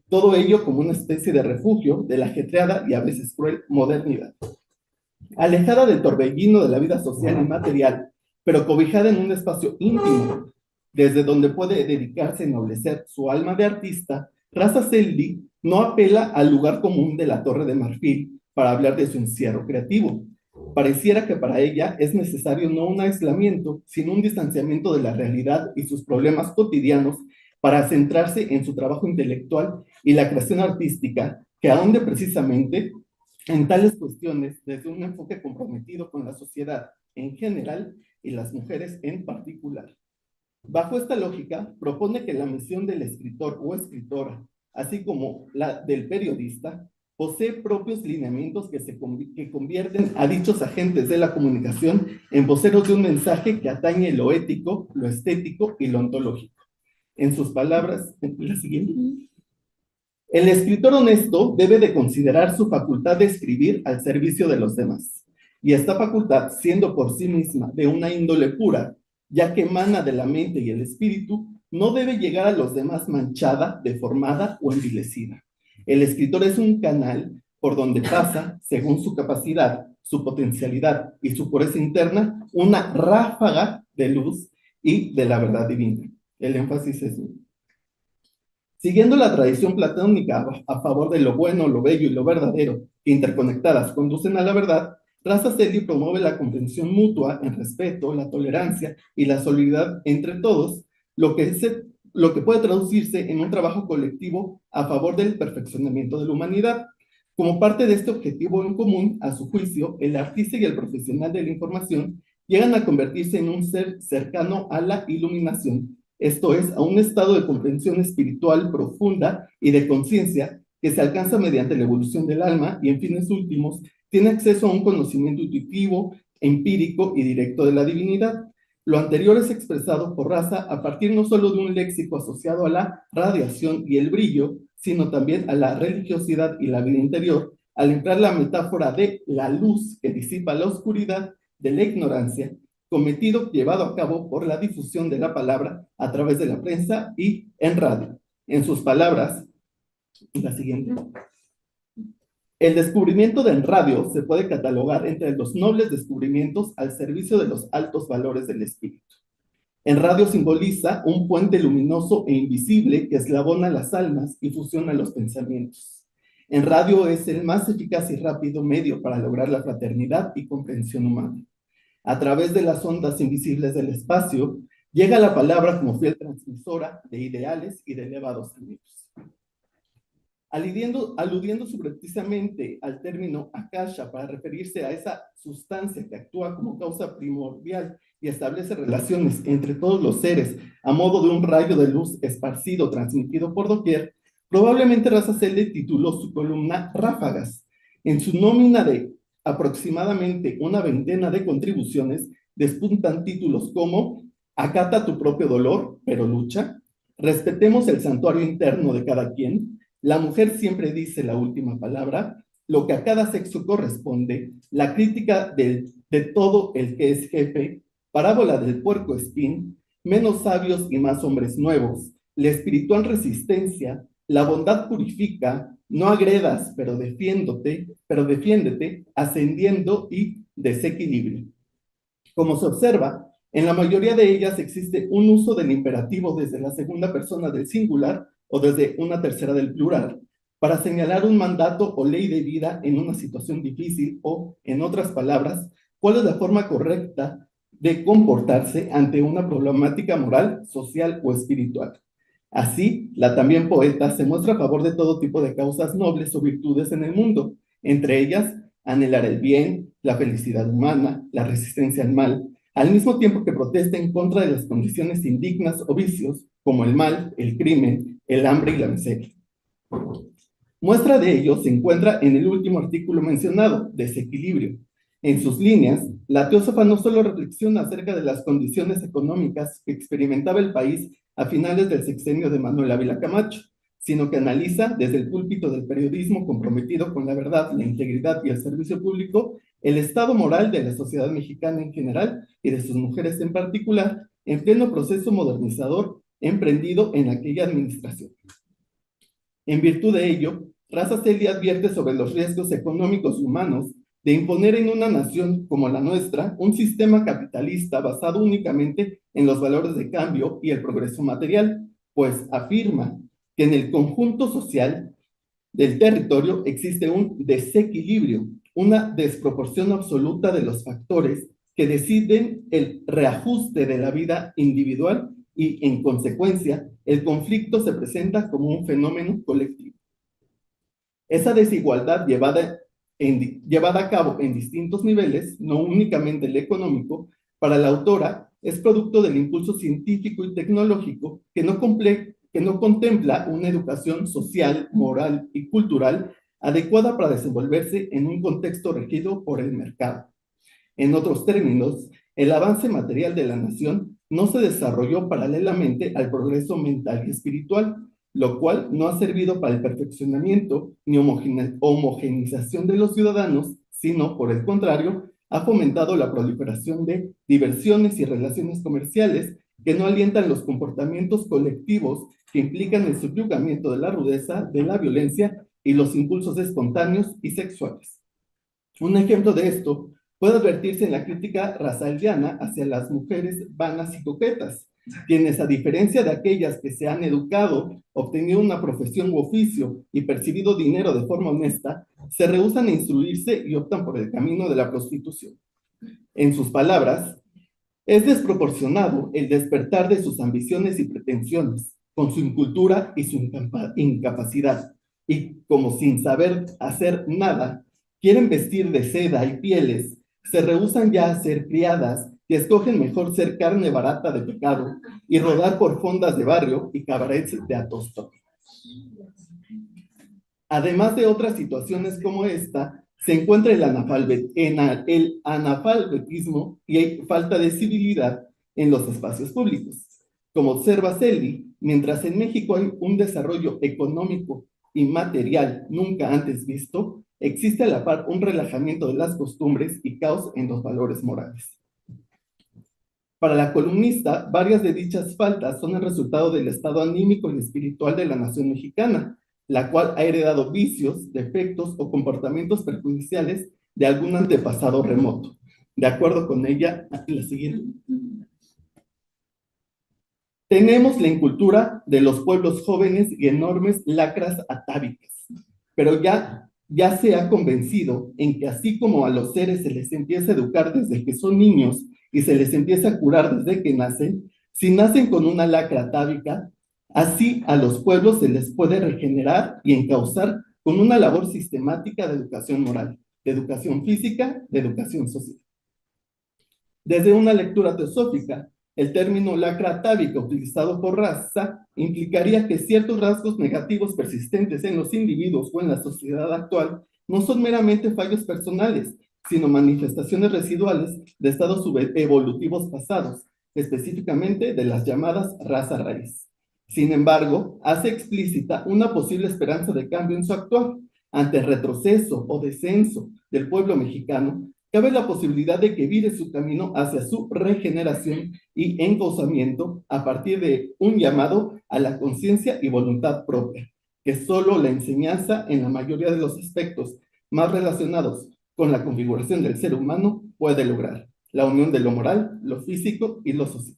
Todo ello como una especie de refugio de la ajetreada y a veces cruel modernidad. Alejada del torbellino de la vida social y material, pero cobijada en un espacio íntimo, desde donde puede dedicarse a ennoblecer su alma de artista, Raza Celi no apela al lugar común de la Torre de Marfil para hablar de su encierro creativo. Pareciera que para ella es necesario no un aislamiento, sino un distanciamiento de la realidad y sus problemas cotidianos para centrarse en su trabajo intelectual y la creación artística, que ahonde precisamente en tales cuestiones desde un enfoque comprometido con la sociedad en general y las mujeres en particular. Bajo esta lógica, propone que la misión del escritor o escritora, así como la del periodista, posee propios lineamientos que convierten a dichos agentes de la comunicación en voceros de un mensaje que atañe lo ético, lo estético y lo ontológico. En sus palabras, la siguiente. El escritor honesto debe de considerar su facultad de escribir al servicio de los demás, y esta facultad, siendo por sí misma de una índole pura, ya que emana de la mente y el espíritu, no debe llegar a los demás manchada, deformada o envilecida. El escritor es un canal por donde pasa, según su capacidad, su potencialidad y su pureza interna, una ráfaga de luz y de la verdad divina. El énfasis es siguiendo la tradición platónica a favor de lo bueno, lo bello y lo verdadero, interconectadas conducen a la verdad, Raza Celi promueve la comprensión mutua, el respeto, la tolerancia y la solidaridad entre todos, lo que puede traducirse en un trabajo colectivo a favor del perfeccionamiento de la humanidad. Como parte de este objetivo en común, a su juicio, el artista y el profesional de la información llegan a convertirse en un ser cercano a la iluminación, esto es, a un estado de comprensión espiritual profunda y de conciencia que se alcanza mediante la evolución del alma y en fines últimos tiene acceso a un conocimiento intuitivo, empírico y directo de la divinidad. Lo anterior es expresado por Raza a partir no solo de un léxico asociado a la radiación y el brillo, sino también a la religiosidad y la vida interior, al emplear la metáfora de la luz que disipa la oscuridad de la ignorancia, cometido llevado a cabo por la difusión de la palabra a través de la prensa y en radio. En sus palabras, la siguiente. El descubrimiento del radio se puede catalogar entre los nobles descubrimientos al servicio de los altos valores del espíritu. En radio simboliza un puente luminoso e invisible que eslabona las almas y fusiona los pensamientos. En radio es el más eficaz y rápido medio para lograr la fraternidad y comprensión humana. A través de las ondas invisibles del espacio, llega la palabra como fiel transmisora de ideales y de elevados anhelos. Aludiendo subrepticiamente al término akasha para referirse a esa sustancia que actúa como causa primordial y establece relaciones entre todos los seres a modo de un rayo de luz esparcido, transmitido por doquier, probablemente Raza Celi tituló su columna Ráfagas. En su nómina de aproximadamente una veintena de contribuciones, despuntan títulos como Acata tu propio dolor, pero lucha, Respetemos el santuario interno de cada quien, La mujer siempre dice la última palabra, Lo que a cada sexo corresponde, La crítica del de todo el que es jefe, parábola del puerco espín, menos sabios y más hombres nuevos, la espiritual resistencia, la bondad purifica, no agredas, pero defiéndete, ascendiendo y desequilibrio. Como se observa, en la mayoría de ellas existe un uso del imperativo desde la segunda persona del singular o desde una tercera del plural, para señalar un mandato o ley de vida en una situación difícil o, en otras palabras, cuál es la forma correcta de comportarse ante una problemática moral, social o espiritual. Así, la también poeta se muestra a favor de todo tipo de causas nobles o virtudes en el mundo, entre ellas anhelar el bien, la felicidad humana, la resistencia al mal, al mismo tiempo que protesta en contra de las condiciones indignas o vicios, como el mal, el crimen, el hambre y la miseria. Muestra de ello se encuentra en el último artículo mencionado, Desequilibrio. En sus líneas, la teósofa no solo reflexiona acerca de las condiciones económicas que experimentaba el país a finales del sexenio de Manuel Ávila Camacho, sino que analiza desde el púlpito del periodismo comprometido con la verdad, la integridad y el servicio público, el estado moral de la sociedad mexicana en general y de sus mujeres en particular, en pleno proceso modernizador emprendido en aquella administración. En virtud de ello, Raza Celi advierte sobre los riesgos económicos y humanos de imponer en una nación como la nuestra un sistema capitalista basado únicamente en los valores de cambio y el progreso material, pues afirma que en el conjunto social del territorio existe un desequilibrio, una desproporción absoluta de los factores que deciden el reajuste de la vida individual y, en consecuencia, el conflicto se presenta como un fenómeno colectivo. Esa desigualdad llevada a cabo en distintos niveles, no únicamente el económico, para la autora es producto del impulso científico y tecnológico que no contempla una educación social, moral y cultural adecuada para desenvolverse en un contexto regido por el mercado. En otros términos, el avance material de la nación no se desarrolló paralelamente al progreso mental y espiritual, lo cual no ha servido para el perfeccionamiento ni homogenización de los ciudadanos, sino, por el contrario, ha fomentado la proliferación de diversiones y relaciones comerciales que no alientan los comportamientos colectivos que implican el subyugamiento de la rudeza, de la violencia y los impulsos espontáneos y sexuales. Un ejemplo de esto puede advertirse en la crítica rasaldiana hacia las mujeres vanas y coquetas, quienes, a diferencia de aquellas que se han educado, obtenido una profesión u oficio y percibido dinero de forma honesta, se rehúsan a instruirse y optan por el camino de la prostitución. En sus palabras, es desproporcionado el despertar de sus ambiciones y pretensiones, con su incultura y su incapacidad, y como sin saber hacer nada, quieren vestir de seda y pieles, se rehúsan ya a ser criadas y escogen mejor ser carne barata de pecado y rodar por fondas de barrio y cabarets de atostón. Además de otras situaciones como esta, se encuentra el analfabetismo y falta de civilidad en los espacios públicos. Como observa Celi, mientras en México hay un desarrollo económico y material nunca antes visto, existe a la par un relajamiento de las costumbres y caos en los valores morales. Para la columnista, varias de dichas faltas son el resultado del estado anímico y espiritual de la nación mexicana, la cual ha heredado vicios, defectos o comportamientos perjudiciales de algún antepasado remoto. De acuerdo con ella, la siguiente. Tenemos la incultura de los pueblos jóvenes y enormes lacras atávicas, pero ya se ha convencido en que así como a los seres se les empieza a educar desde que son niños y se les empieza a curar desde que nacen, si nacen con una lacra atávica, así a los pueblos se les puede regenerar y encauzar con una labor sistemática de educación moral, de educación física, de educación social. Desde una lectura teosófica, el término lacra atávica utilizado por Raza implicaría que ciertos rasgos negativos persistentes en los individuos o en la sociedad actual no son meramente fallos personales, sino manifestaciones residuales de estados evolutivos pasados, específicamente de las llamadas raza raíz. Sin embargo, hace explícita una posible esperanza de cambio en su actuar ante el retroceso o descenso del pueblo mexicano. cabe la posibilidad de que vire su camino hacia su regeneración y encauzamiento a partir de un llamado a la conciencia y voluntad propia, que solo la enseñanza en la mayoría de los aspectos más relacionados con la configuración del ser humano puede lograr, la unión de lo moral, lo físico y lo social.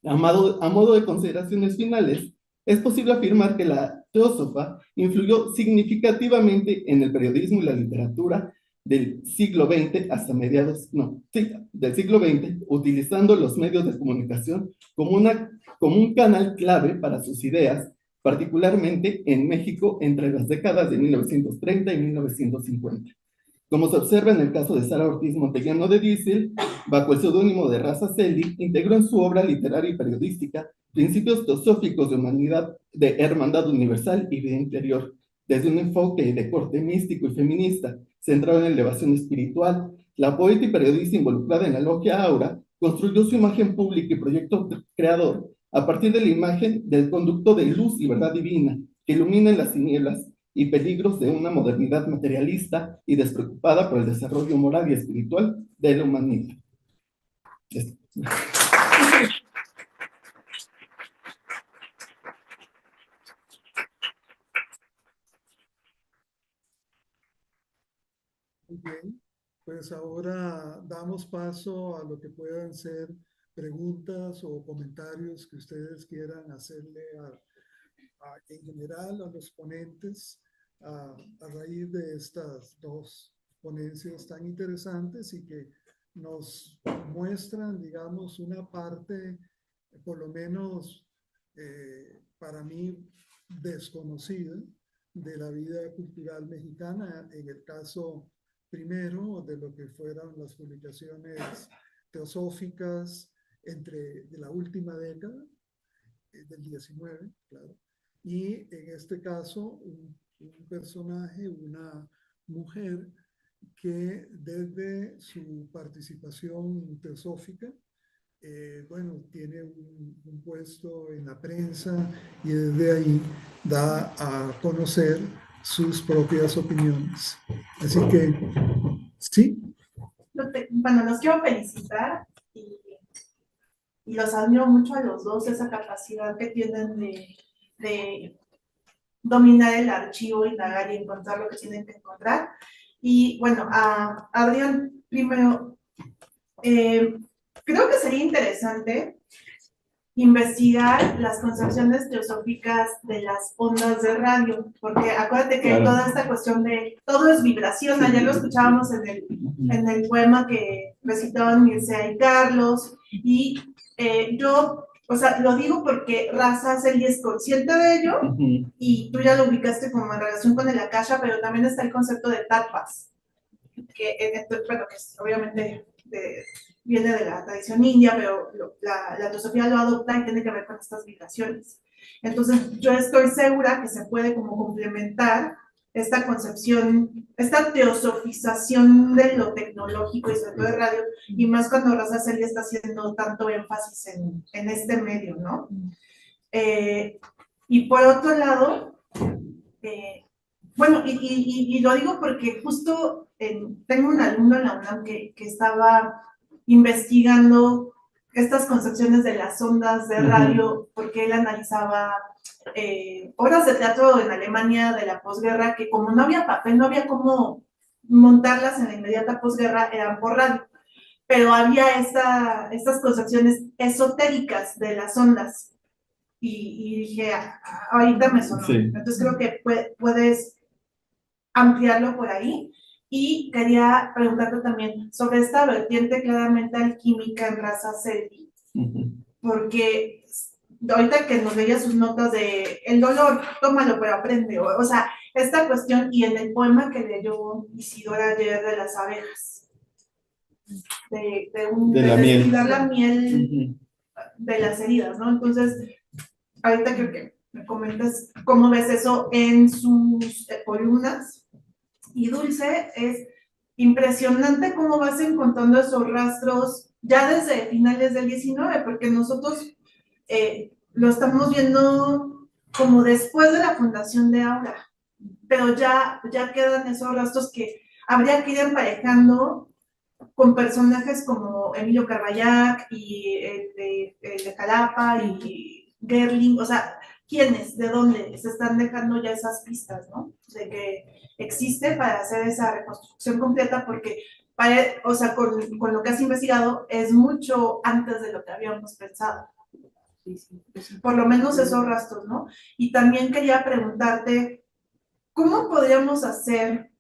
A modo de consideraciones finales, es posible afirmar que la teósofa influyó significativamente en el periodismo y la literatura del siglo XX hasta mediados, no, sí, del siglo XX, utilizando los medios de comunicación como un canal clave para sus ideas, particularmente en México entre las décadas de 1930 y 1950. Como se observa en el caso de Sara Ortiz Montellano de Diesel, bajo el seudónimo de Raza Selly, integró en su obra literaria y periodística principios teosóficos de humanidad, de hermandad universal y vida interior, desde un enfoque de corte místico y feminista, centrado en la elevación espiritual. La poeta y periodista involucrada en la logia Aura construyó su imagen pública y proyecto creador a partir de la imagen del conducto de luz y verdad divina que ilumina en las tinieblas y peligros de una modernidad materialista y despreocupada por el desarrollo moral y espiritual de la humanidad. Muy bien, pues ahora damos paso a lo que puedan ser preguntas o comentarios que ustedes quieran hacerle en general a los ponentes a raíz de estas dos ponencias tan interesantes y que nos muestran, digamos, una parte, por lo menos para mí, desconocida de la vida cultural mexicana, en el caso primero de lo que fueron las publicaciones teosóficas de la última década, del 19, claro, y en este caso un personaje, una mujer que desde su participación teosófica, bueno, tiene un puesto en la prensa y desde ahí da a conocer sus propias opiniones. Así que, sí. Bueno, los quiero felicitar y los admiro mucho a los dos, esa capacidad que tienen de dominar el archivo, indagar y encontrar lo que tienen que encontrar. Y bueno, a Adrián, primero, creo que sería interesante investigar las concepciones teosóficas de las ondas de radio, porque acuérdate que toda esta cuestión de todo es vibración, ayer lo escuchábamos en el poema que recitaban Mircea y Carlos, y yo, o sea, lo digo porque Raza Selly es consciente de ello, y tú ya lo ubicaste como en relación con el Akasha, pero también está el concepto de tapas, bueno, que es obviamente viene de la tradición india, pero la teosofía lo adopta y tiene que ver con estas vibraciones. Entonces, yo estoy segura que se puede como complementar esta concepción, esta teosofización de lo tecnológico y sobre todo de radio, y más cuando Raza Selly está haciendo tanto énfasis en este medio, ¿no? Y por otro lado, bueno, y lo digo porque justo tengo un alumno en la UNAM que estaba investigando estas concepciones de las ondas de radio, porque él analizaba obras de teatro en Alemania de la posguerra, que como no había papel, no había cómo montarlas en la inmediata posguerra, eran por radio. Pero había estas concepciones esotéricas de las ondas. Y dije, ahorita me sonó. Sí. Entonces creo que puedes ampliarlo por ahí. Y quería preguntarte también sobre esta vertiente claramente alquímica en Raza Selly, porque ahorita que nos leía sus notas de el dolor, tómalo pero aprende, o sea, esta cuestión, y en el poema que leyó Isidora ayer de las abejas, de destilar la miel de las heridas, ¿no? Entonces, ahorita creo que me comentas cómo ves eso en sus columnas. Y Dulce, es impresionante cómo vas encontrando esos rastros ya desde finales del 19, porque nosotros lo estamos viendo como después de la fundación de Aura, pero ya quedan esos rastros que habría que ir emparejando con personajes como Emilio Carballac y el de Jalapa y Gerling, o sea, ¿quiénes? ¿De dónde? Se están dejando ya esas pistas, ¿no? De que existe para hacer esa reconstrucción completa, porque, o sea, con lo que has investigado es mucho antes de lo que habíamos pensado. Sí, sí, sí. Por lo menos esos rastros, ¿no? Y también quería preguntarte, ¿cómo podríamos hacer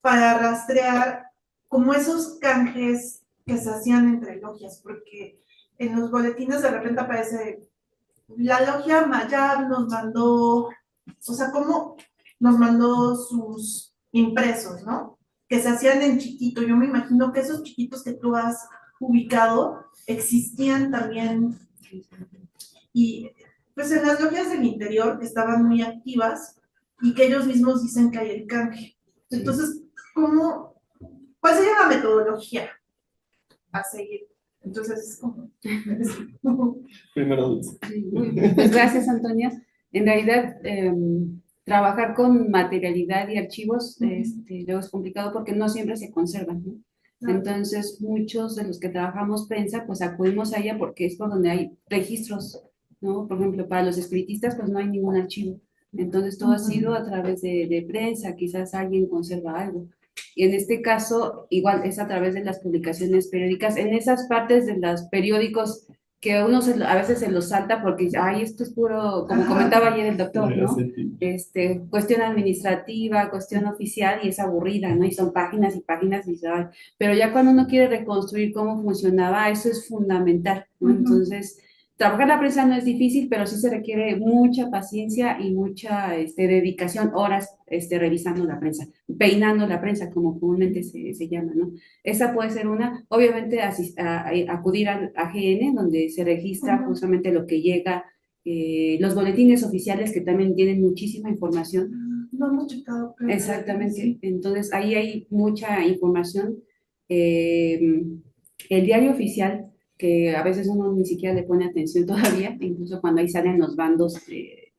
para rastrear como esos canjes que se hacían entre logias? Porque en los boletines de repente aparece, la logia Mayab nos mandó, o sea, ¿cómo nos mandó sus impresos, ¿no? Que se hacían en chiquito. Yo me imagino que esos chiquitos que tú has ubicado existían también, y pues en las logias del interior que estaban muy activas y que ellos mismos dicen que hay el canje. Entonces, ¿cómo, cuál sería la metodología a seguir? Entonces, es como... Primero Dulce. Sí, pues gracias, Antonia. En realidad, trabajar con materialidad y archivos luego es complicado porque no siempre se conservan, ¿no? Entonces, muchos de los que trabajamos prensa, pues acudimos a ella porque es por donde hay registros, ¿no? Por ejemplo, para los espiritistas, pues no hay ningún archivo. Entonces, todo ha sido a través de prensa, quizás alguien conserva algo. Y en este caso, igual es a través de las publicaciones periódicas. En esas partes de los periódicos que uno a veces se los salta porque dice, ay, esto es puro, como comentaba ayer el doctor, ¿no? Cuestión administrativa, cuestión oficial y es aburrida, ¿no? Y son páginas y páginas y ay, pero ya cuando uno quiere reconstruir cómo funcionaba, eso es fundamental, ¿no? Entonces, trabajar la prensa no es difícil, pero sí se requiere mucha paciencia y mucha dedicación, horas revisando la prensa, peinando la prensa, como comúnmente se llama, ¿no? Esa puede ser una, obviamente acudir a AGN, donde se registra justamente lo que llega, los boletines oficiales que también tienen muchísima información. No hemos checado. Exactamente, sí. Entonces ahí hay mucha información. El diario oficial, que a veces uno ni siquiera le pone atención todavía, incluso cuando ahí salen los bandos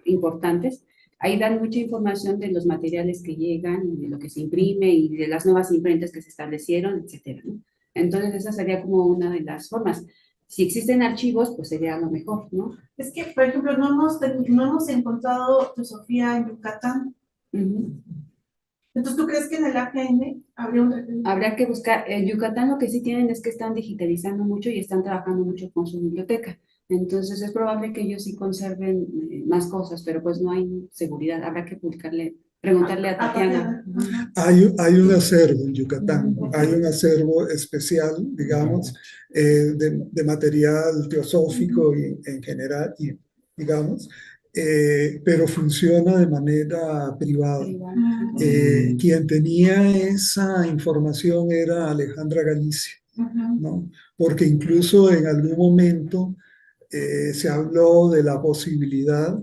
importantes, ahí dan mucha información de los materiales que llegan, de lo que se imprime y de las nuevas imprentas que se establecieron, etcétera, ¿no? Entonces, esa sería como una de las formas. Si existen archivos, pues sería lo mejor, ¿no? Es que, por ejemplo, no hemos encontrado Teosofía en Yucatán. Entonces, ¿tú crees que en el AGN habría un registro? Habrá que buscar. En Yucatán lo que sí tienen es que están digitalizando mucho y están trabajando mucho con su biblioteca. Entonces es probable que ellos sí conserven más cosas, pero pues no hay seguridad. Habrá que preguntarle a Tatiana. Hay un acervo en Yucatán, hay un acervo especial, digamos, de material teosófico y, en general, y, digamos, pero funciona de manera privada. Quien tenía esa información era Alejandra Galicia, ¿no? Porque incluso en algún momento se habló de la posibilidad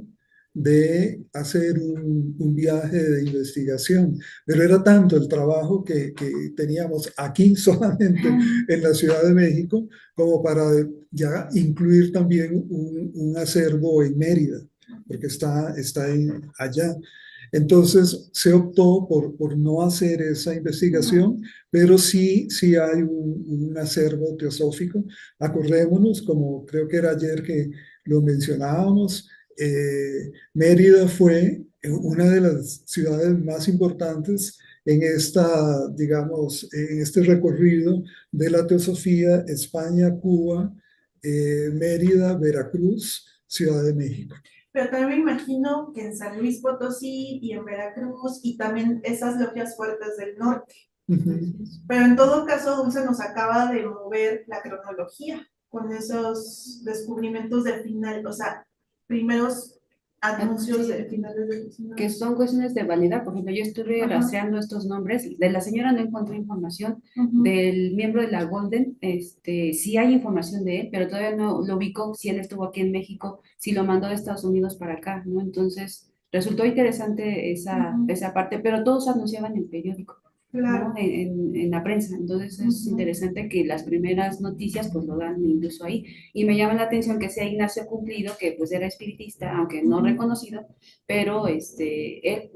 de hacer un viaje de investigación, pero era tanto el trabajo que teníamos aquí solamente en la Ciudad de México como para ya incluir también un acervo en Mérida, porque está allá. Entonces se optó por no hacer esa investigación, pero sí hay un acervo teosófico. Acordémonos, como creo que era ayer que lo mencionábamos, Mérida fue una de las ciudades más importantes en digamos, en este recorrido de la teosofía: España, Cuba, Mérida, Veracruz, Ciudad de México. Pero también me imagino que en San Luis Potosí y en Veracruz y también esas logias fuertes del norte. Pero en todo caso, Dulce nos acaba de mover la cronología con esos descubrimientos del final, o sea, primeros anuncios de finales del XIX. Que son cuestiones de validad. Por ejemplo, yo estuve rastreando estos nombres. De la señora no encontré información. Del miembro de la Golden, sí hay información de él, pero todavía no lo ubico si él estuvo aquí en México, si lo mandó de Estados Unidos para acá, ¿no? Entonces, resultó interesante esa parte, pero todos anunciaban en el periódico. Claro. ¿No? En la prensa. Entonces es interesante que las primeras noticias pues lo dan incluso ahí. Y me llama la atención que sea Ignacio Cumplido, que pues era espiritista, aunque no reconocido, pero él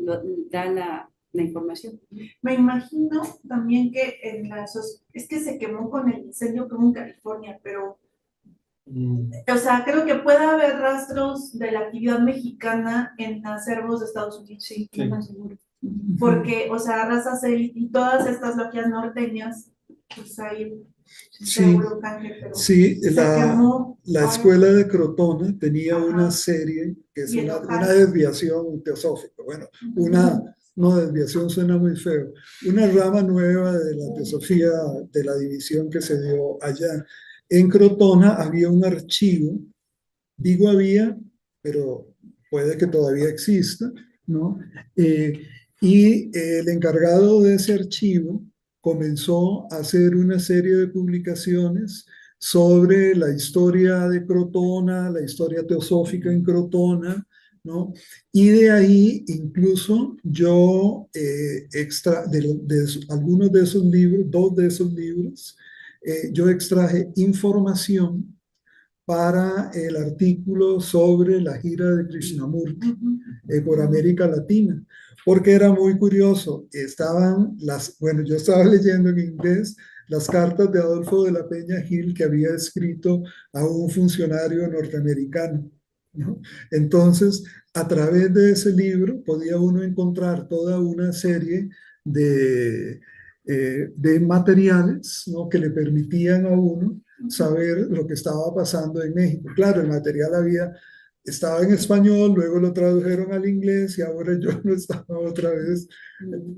da la información. Me imagino también que es que se quemó con el incendio que hubo en California, pero, o sea, creo que puede haber rastros de la actividad mexicana en acervos de Estados Unidos. Sí, Sí. más seguro. Porque, o sea, Raza Cel y todas estas logias norteñas, pues hay Sí, seguro canje, pero sí, se quemó. la Ay, escuela de Crotona tenía Ajá. una serie que es Y el una Ojal. desviación teosófica. Bueno, no, desviación suena muy feo. Una rama nueva de la teosofía, de la división que se dio allá. En Crotona había un archivo, digo había, pero puede que todavía exista, ¿no? Y el encargado de ese archivo comenzó a hacer una serie de publicaciones sobre la historia de Crotona, la historia teosófica en Crotona, ¿no? Y de ahí incluso yo de algunos de esos libros, dos de esos libros, yo extraje información para el artículo sobre la gira de Krishnamurti por América Latina, porque era muy curioso. Bueno, yo estaba leyendo en inglés las cartas de Adolfo de la Peña Gil que había escrito a un funcionario norteamericano, ¿no? Entonces, a través de ese libro podía uno encontrar toda una serie de materiales, ¿no? Que le permitían a uno saber lo que estaba pasando en México. Claro, el material estaba en español, luego lo tradujeron al inglés y ahora yo lo estaba otra vez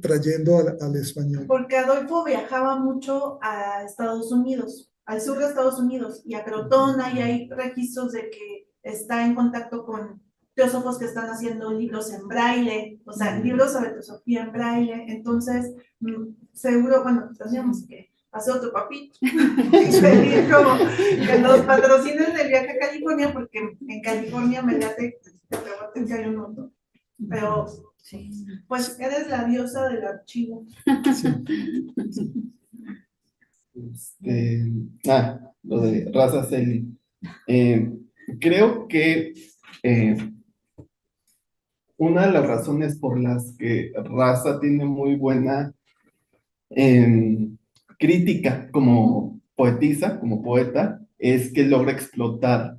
trayendo al español. Porque Adolfo viajaba mucho a Estados Unidos, al sur de Estados Unidos, y a Crotona, y hay registros de que está en contacto con teósofos que están haciendo libros en braille, o sea, libros sobre teosofía en braille. Entonces, seguro, bueno, tendríamos que hacer otro papito y pedir como que nos patrocinen el viaje a California, porque en California me late que hay un montón. Pero, pues, eres la diosa del archivo. Lo de Raza Celi. Creo que una de las razones por las que Raza tiene muy buena crítica como poetisa, como poeta, es que logra explotar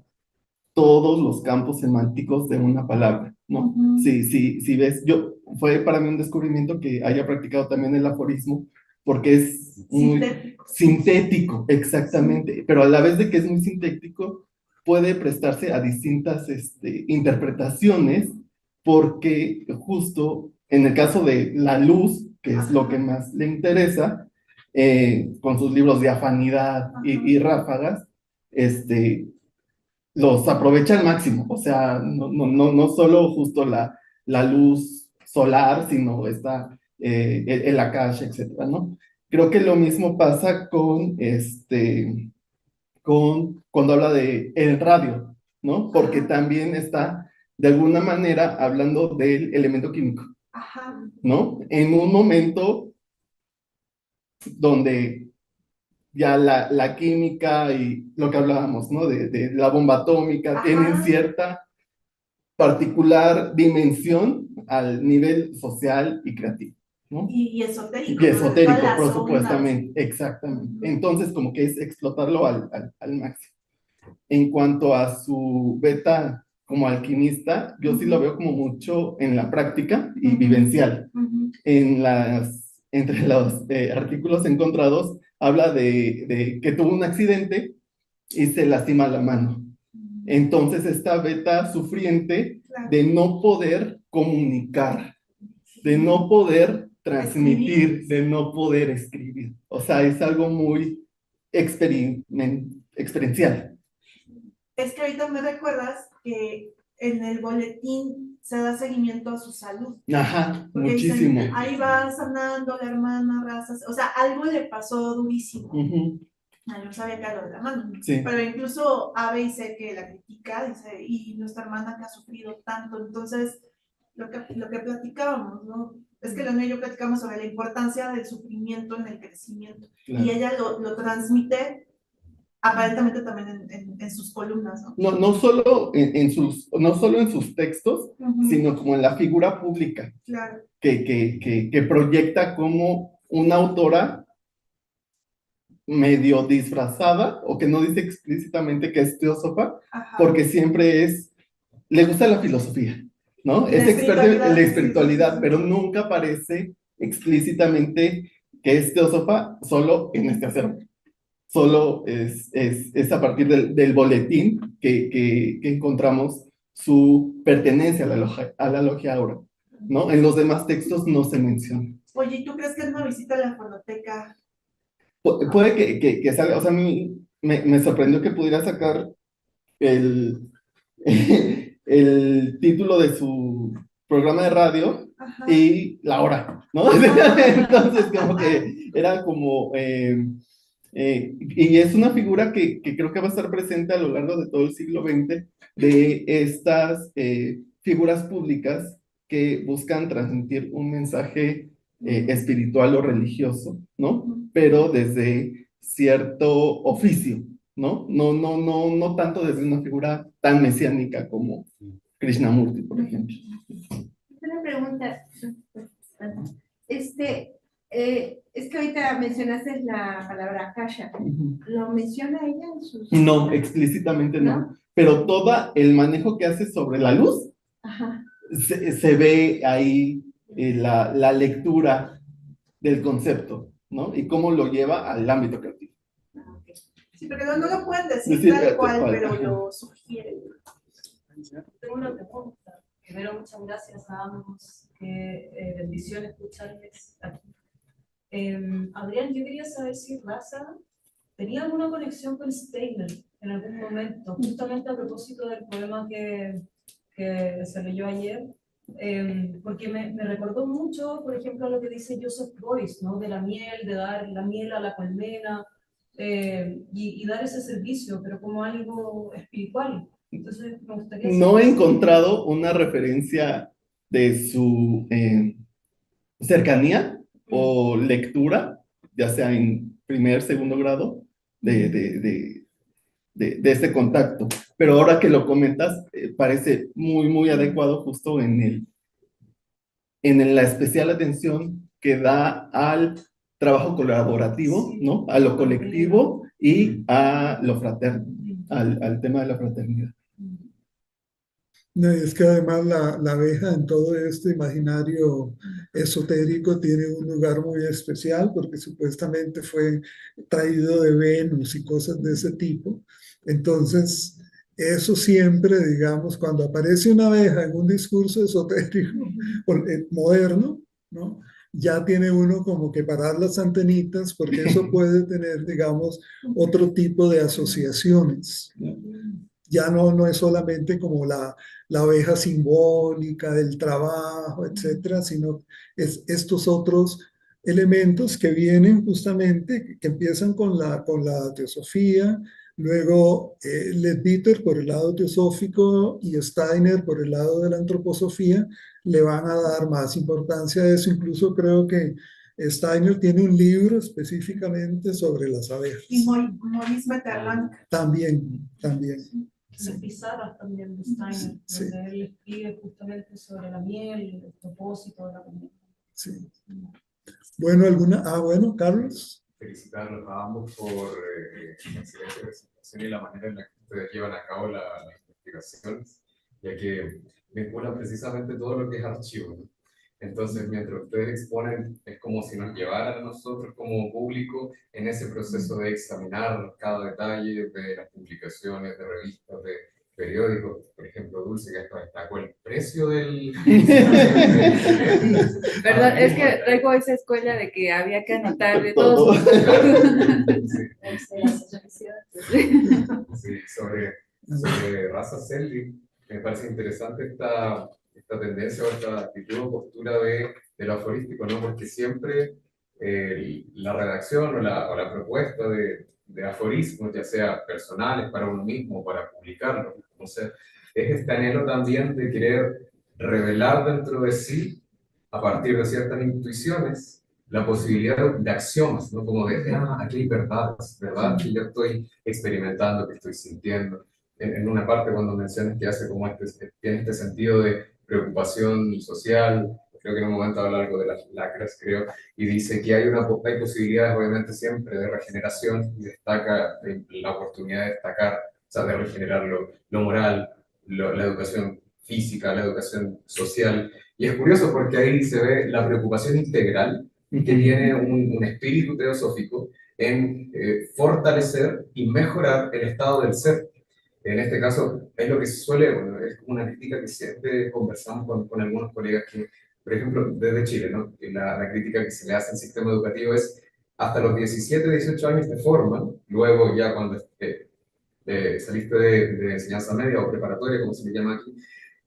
todos los campos semánticos de una palabra, ¿no? Si ves, fue para mí un descubrimiento que haya practicado también el aforismo, porque es muy sintético, exactamente, pero a la vez de que es muy sintético, puede prestarse a distintas interpretaciones, porque justo en el caso de la luz, que es lo que más le interesa, con sus libros de afanidad y ráfagas, los aprovecha al máximo, o sea, no solo justo la luz solar, sino el Akash, etcétera, ¿no? Creo que lo mismo pasa cuando habla de el radio, ¿no? Porque también está, de alguna manera, hablando del elemento químico, ¿no? En un momento donde ya la química y lo que hablábamos, ¿no? De la bomba atómica, tienen cierta particular dimensión al nivel social y creativo, ¿no? Y esotérico. Y esotérico, por supuestamente, exactamente. Entonces, como que es explotarlo al máximo. En cuanto a su beta como alquimista, yo sí lo veo como mucho en la práctica y vivencial. Entre los artículos encontrados, habla de que tuvo un accidente y se lastima la mano. Entonces, esta beta sufriente de no poder comunicar, de no poder transmitir, de no poder escribir. O sea, es algo muy experiencial. Es que ahorita me recuerdas que en el boletín se da seguimiento a su salud. Ajá, porque muchísimo. Dicen, ahí va sanando la hermana Raza, o sea, algo le pasó durísimo. No sabía que era lo de la mano. Sí. Pero incluso Ave dice que la critica, dice, y nuestra hermana que ha sufrido tanto. Entonces, lo que platicábamos, ¿no? Es que Leonel y yo platicamos sobre la importancia del sufrimiento en el crecimiento. Claro. Y ella lo transmite aparentemente también en sus columnas, ¿no? No, no solo en sus textos, sino como en la figura pública, Claro. que proyecta como una autora medio disfrazada, o que no dice explícitamente que es teósofa, Ajá. porque siempre le gusta la filosofía, ¿no? Es experta en la espiritualidad, pero nunca aparece explícitamente que es teósofa solo en este acervo. Solo es a partir del boletín que encontramos su pertenencia a la logia Aura, ¿no? En los demás textos no se menciona. Oye, ¿y tú crees que es una visita a la fonoteca? Puede que salga, o sea, a mí me sorprendió que pudiera sacar el, el título de su programa de radio. Ajá. Y la hora, ¿no? Entonces, como que era como... y es una figura que creo que va a estar presente a lo largo de todo el siglo XX, de estas figuras públicas que buscan transmitir un mensaje espiritual o religioso, ¿no? Pero desde cierto oficio, ¿no? No tanto desde una figura tan mesiánica como Krishnamurti, por ejemplo. Una pregunta. Es que ahorita mencionaste la palabra Akasha. ¿Lo menciona ella en sus...? No, explícitamente no. Pero todo el manejo que hace sobre la luz, se ve ahí la lectura del concepto, ¿no? Y cómo lo lleva al ámbito creativo. Sí, pero no lo pueden decir tal cual, pero lo sugieren. Tengo una pregunta. Primero, muchas gracias a ambos. Qué bendición escucharles aquí. Adrián, yo quería saber si Raza tenía alguna conexión con Steiner en algún momento, justamente a propósito del poema que se leyó ayer, porque me recordó mucho, por ejemplo, lo que dice Joseph Beuys, ¿no? De la miel, de dar la miel a la colmena, y dar ese servicio, pero como algo espiritual. Entonces, me gustaría no he encontrado una referencia de su cercanía o lectura, ya sea en primer, segundo grado, de este contacto. Pero ahora que lo comentas, parece muy adecuado justo en la especial atención que da al trabajo colaborativo, ¿no? A lo colectivo y a lo fraterno, al tema de la fraternidad. No, y es que además la abeja en todo este imaginario esotérico tiene un lugar muy especial porque supuestamente fue traído de Venus y cosas de ese tipo. Entonces, eso siempre, digamos, cuando aparece una abeja en un discurso esotérico moderno, ¿no? Ya tiene uno como que parar las antenitas porque eso puede tener, digamos, otro tipo de asociaciones, ¿no? Ya no es solamente como la abeja simbólica del trabajo, etcétera, sino estos otros elementos que vienen justamente, que empiezan con la teosofía, luego Leadbeater por el lado teosófico y Steiner por el lado de la antroposofía, le van a dar más importancia a eso. Incluso creo que Steiner tiene un libro específicamente sobre las abejas. Y Maurice Maeterlinck. También. Las pizarras también de Steiner, sí. donde él escribe justamente sobre la miel, el propósito de la comida. Sí. Bueno, Carlos. Felicitarlos a ambos por la excelente presentación y la manera en la que ustedes llevan a cabo las investigaciones, ya que vinculan precisamente todo lo que es archivo, ¿no? Entonces, mientras ustedes exponen, es como si nos llevaran a nosotros como público en ese proceso de examinar cada detalle de las publicaciones, de revistas, de periódicos. Por ejemplo, Dulce, que hasta destacó el precio del... Perdón, es que traigo esa escuela de que había que anotar de todos. Sí, sobre Raza Selby, me parece interesante esta tendencia o esta actitud o postura de lo aforístico, ¿no? Porque siempre la redacción o la propuesta de aforismos, ya sea personales para uno mismo o para publicarlos, entonces es este anhelo también de querer revelar dentro de sí, a partir de ciertas intuiciones, la posibilidad de axiomas, ¿no? Como de, aquí hay verdades, ¿verdad? Que yo estoy experimentando, que estoy sintiendo. En una parte cuando mencionas que hace como tiene este sentido de preocupación social, creo que en un momento habla algo de las lacras, creo, y dice que hay posibilidades obviamente siempre de regeneración y destaca la oportunidad de destacar, o sea, de regenerar lo moral, la educación física, la educación social. Y es curioso porque ahí se ve la preocupación integral que tiene un espíritu teosófico en fortalecer y mejorar el estado del ser. En este caso, es lo que se suele, bueno, es como una crítica que siempre conversamos con algunos colegas que, por ejemplo, desde Chile, ¿no? Que la crítica que se le hace al sistema educativo es hasta los 17, 18 años te forman, luego ya cuando saliste de enseñanza media o preparatoria, como se le llama aquí,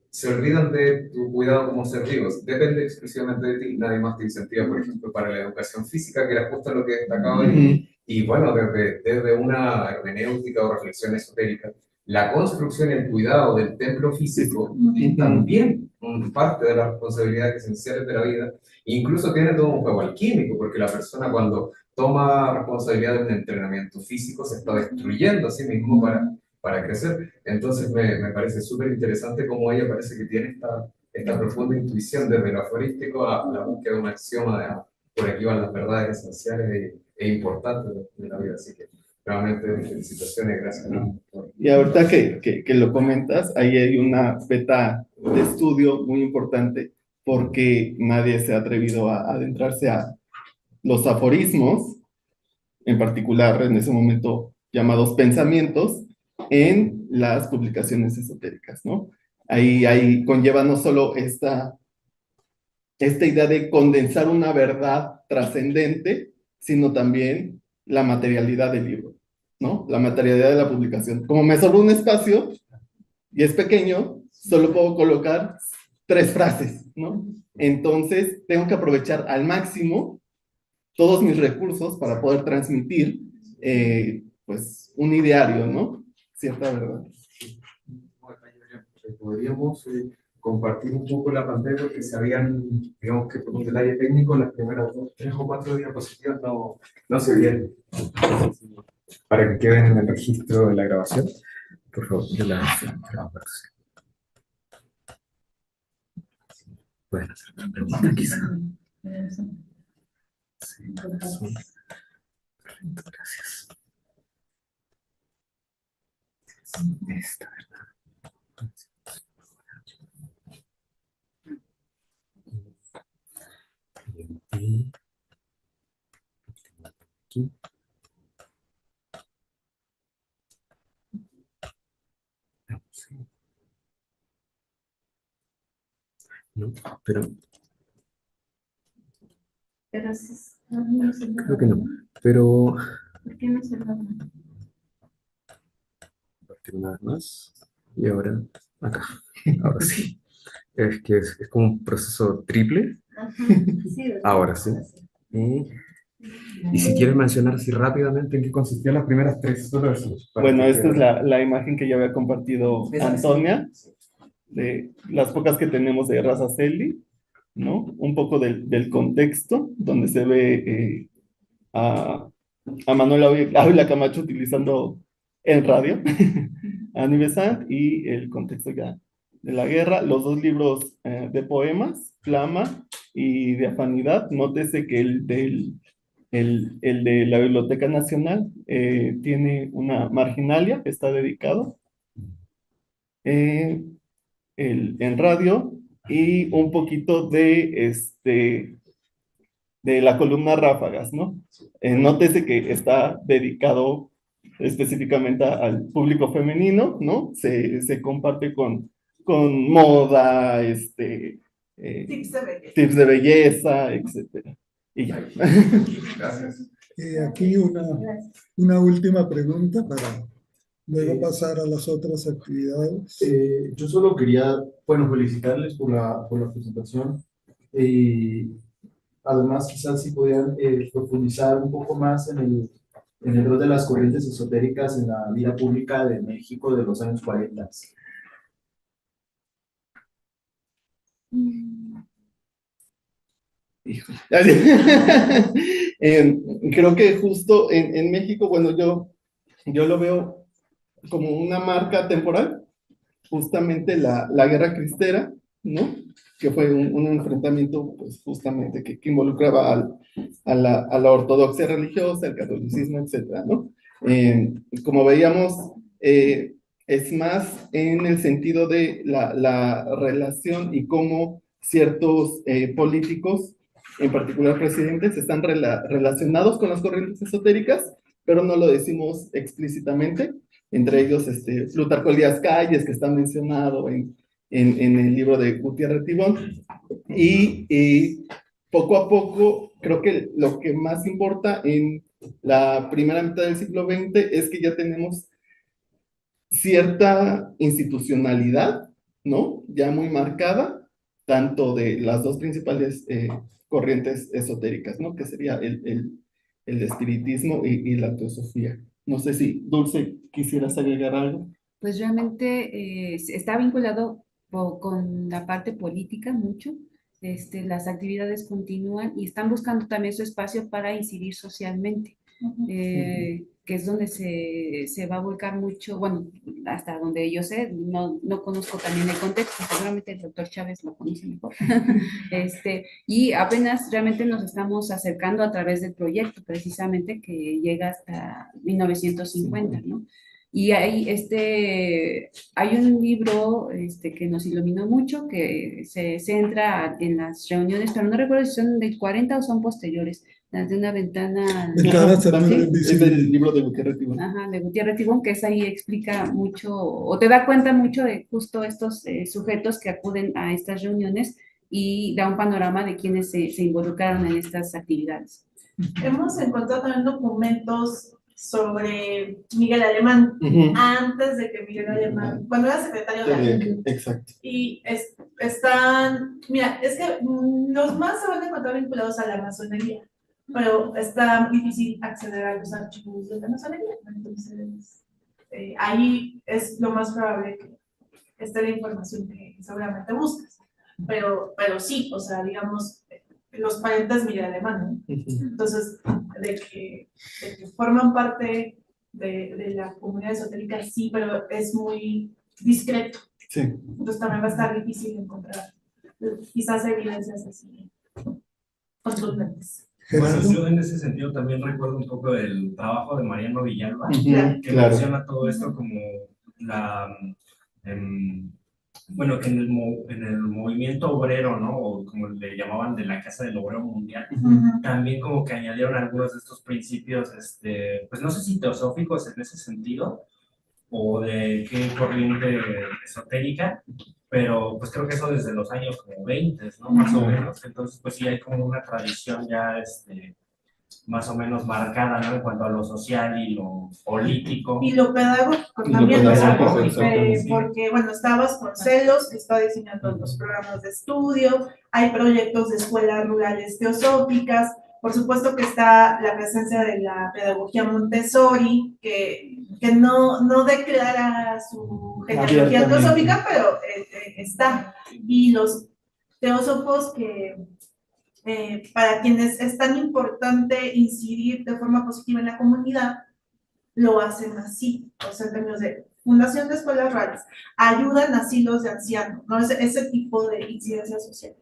se olvidan de tu cuidado como ser vivos. Depende exclusivamente de ti, nadie más te incentiva, por ejemplo, para la educación física, que era justo lo que destacaba ahí. Y bueno, desde una hermenéutica o reflexión esotérica, la construcción y el cuidado del templo físico es también parte de las responsabilidades esenciales de la vida. Incluso tiene todo un juego alquímico, porque la persona cuando toma responsabilidad de un entrenamiento físico se está destruyendo a sí mismo para crecer. Entonces me parece súper interesante cómo ella parece que tiene esta profunda intuición desde lo aforístico a la búsqueda de un axioma de por aquí van las verdades esenciales e importantes de la vida. Así que realmente felicitaciones, gracias. Y ahorita que lo comentas, ahí hay una beta de estudio muy importante porque nadie se ha atrevido a adentrarse a los aforismos, en particular en ese momento llamados pensamientos, en las publicaciones esotéricas, ¿no? Ahí conlleva no solo esta idea de condensar una verdad trascendente, sino también la materialidad del libro, ¿no? La materialidad de la publicación. Como me sobra un espacio y es pequeño, solo puedo colocar 3 frases, ¿no? Entonces, tengo que aprovechar al máximo todos mis recursos para poder transmitir, pues, un ideario, ¿no? Cierta verdad. Podríamos compartir un poco la pantalla porque se habían, digamos que por un detalle técnico, las primeras 2, 3 o 4 diapositivas no se vieron. Para que queden en el registro de la grabación, por favor, de la grabación. Pueden hacer una pregunta quizá. Sí, gracias. Esta, ¿verdad? Y aquí. No, pero creo que no. Pero ¿Por qué no se lo compartir una vez más. Y ahora acá. Ahora sí. Es que es como un proceso triple. Sí, Ahora sí. Y si quieres mencionar así rápidamente en qué consistían las primeras 3, solo eso. Bueno, esta es la imagen que ya había compartido Antonia, de las pocas que tenemos de raza Celdi, ¿no? Un poco del contexto, donde se ve a Manuel Ávila Camacho utilizando el radio, a Nivesant, y el contexto ya de la guerra, los 2 libros de poemas, Flama y de Afanidad. Nótese que el de la Biblioteca Nacional tiene una marginalia que está dedicado en radio, y un poquito de la columna Ráfagas, ¿no? Nótese que está dedicado específicamente al público femenino, ¿no? Se comparte con moda, tips de belleza, etcétera. Y ya. Gracias. Aquí una última pregunta para luego pasar a las otras actividades. Yo solo quería, bueno, felicitarles por la presentación. Además, quizás si podían profundizar un poco más en el rol de las corrientes esotéricas en la vida pública de México de los años 40. Híjole. Creo que justo en México, bueno, yo lo veo como una marca temporal, justamente la guerra cristera, ¿no? Que fue un enfrentamiento, pues justamente que involucraba a la ortodoxia religiosa, el catolicismo, etcétera, ¿no? Como veíamos, es más en el sentido de la relación y cómo ciertos políticos, en particular presidentes, están relacionados con las corrientes esotéricas, pero no lo decimos explícitamente. Entre ellos, Plutarco Elías Calles, que está mencionado en el libro de Gutiérrez Tibón. Y poco a poco, creo que lo que más importa en la primera mitad del siglo XX es que ya tenemos cierta institucionalidad, ¿no? Ya muy marcada, tanto de las dos principales corrientes esotéricas, ¿no? Que sería el espiritismo y la teosofía. No sé si, Dulce, quisieras agregar algo. Pues realmente está vinculado con la parte política mucho. Las actividades continúan y están buscando también su espacio para incidir socialmente, que es donde se va a volcar mucho, bueno, hasta donde yo sé, no conozco también el contexto, seguramente el doctor Chávez lo conoce mejor. Y apenas realmente nos estamos acercando a través del proyecto, precisamente, que llega hasta 1950, ¿no? Y hay un libro que nos iluminó mucho, que se centra en las reuniones, pero no recuerdo si son del 40 o son posteriores, las de una ventana. Ventanas al mundo Es invisible. el libro de Gutiérrez Tibón. Ajá, de Gutiérrez Tibón, que es ahí explica mucho, o te da cuenta mucho de justo estos sujetos que acuden a estas reuniones y da un panorama de quienes se involucraron en estas actividades. Hemos encontrado también documentos sobre Miguel Alemán, antes de que Miguel Alemán, cuando era secretario de América. Exacto. Y están, mira, es que los más se van a encontrar vinculados a la masonería, pero está difícil acceder a los archivos de la masonería. Entonces, ahí es lo más probable que esté la información que seguramente buscas. Pero sí, o sea, digamos, los parientes Miguel Alemán, ¿no? Entonces, de que forman parte de la comunidad esotérica, sí, pero es muy discreto. Sí. Entonces también va a estar difícil encontrar quizás evidencias así contundentes. Bueno, yo en ese sentido también recuerdo un poco el trabajo de Mariano Villalba, que claro, menciona todo esto como bueno, que en el movimiento obrero, ¿no? O como le llamaban de la Casa del Obrero Mundial, también como que añadieron algunos de estos principios, pues no sé si teosóficos en ese sentido, o de qué corriente esotérica, pero pues creo que eso desde los años como 20, ¿no? Más o menos. Entonces, pues sí hay como una tradición ya, más o menos marcada, ¿no? En cuanto a lo social y lo político. Y lo pedagógico también, porque, bueno, está Vasconcelos, que está diseñando los programas de estudio, hay proyectos de escuelas rurales teosóficas, por supuesto que está la presencia de la pedagogía Montessori, que no declara su genealogía teosófica, pero está. Y los teósofos que, para quienes es tan importante incidir de forma positiva en la comunidad, lo hacen así, o sea, en términos de fundación de escuelas rurales, ayudan a asilos de ancianos, ¿no? Ese tipo de incidencia social,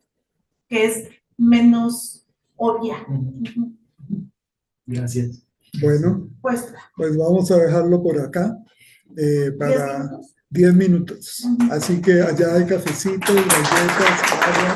que es menos obvia. Gracias. Bueno, pues vamos a dejarlo por acá para 10 minutos. Así que allá hay cafecito, galletas, agua.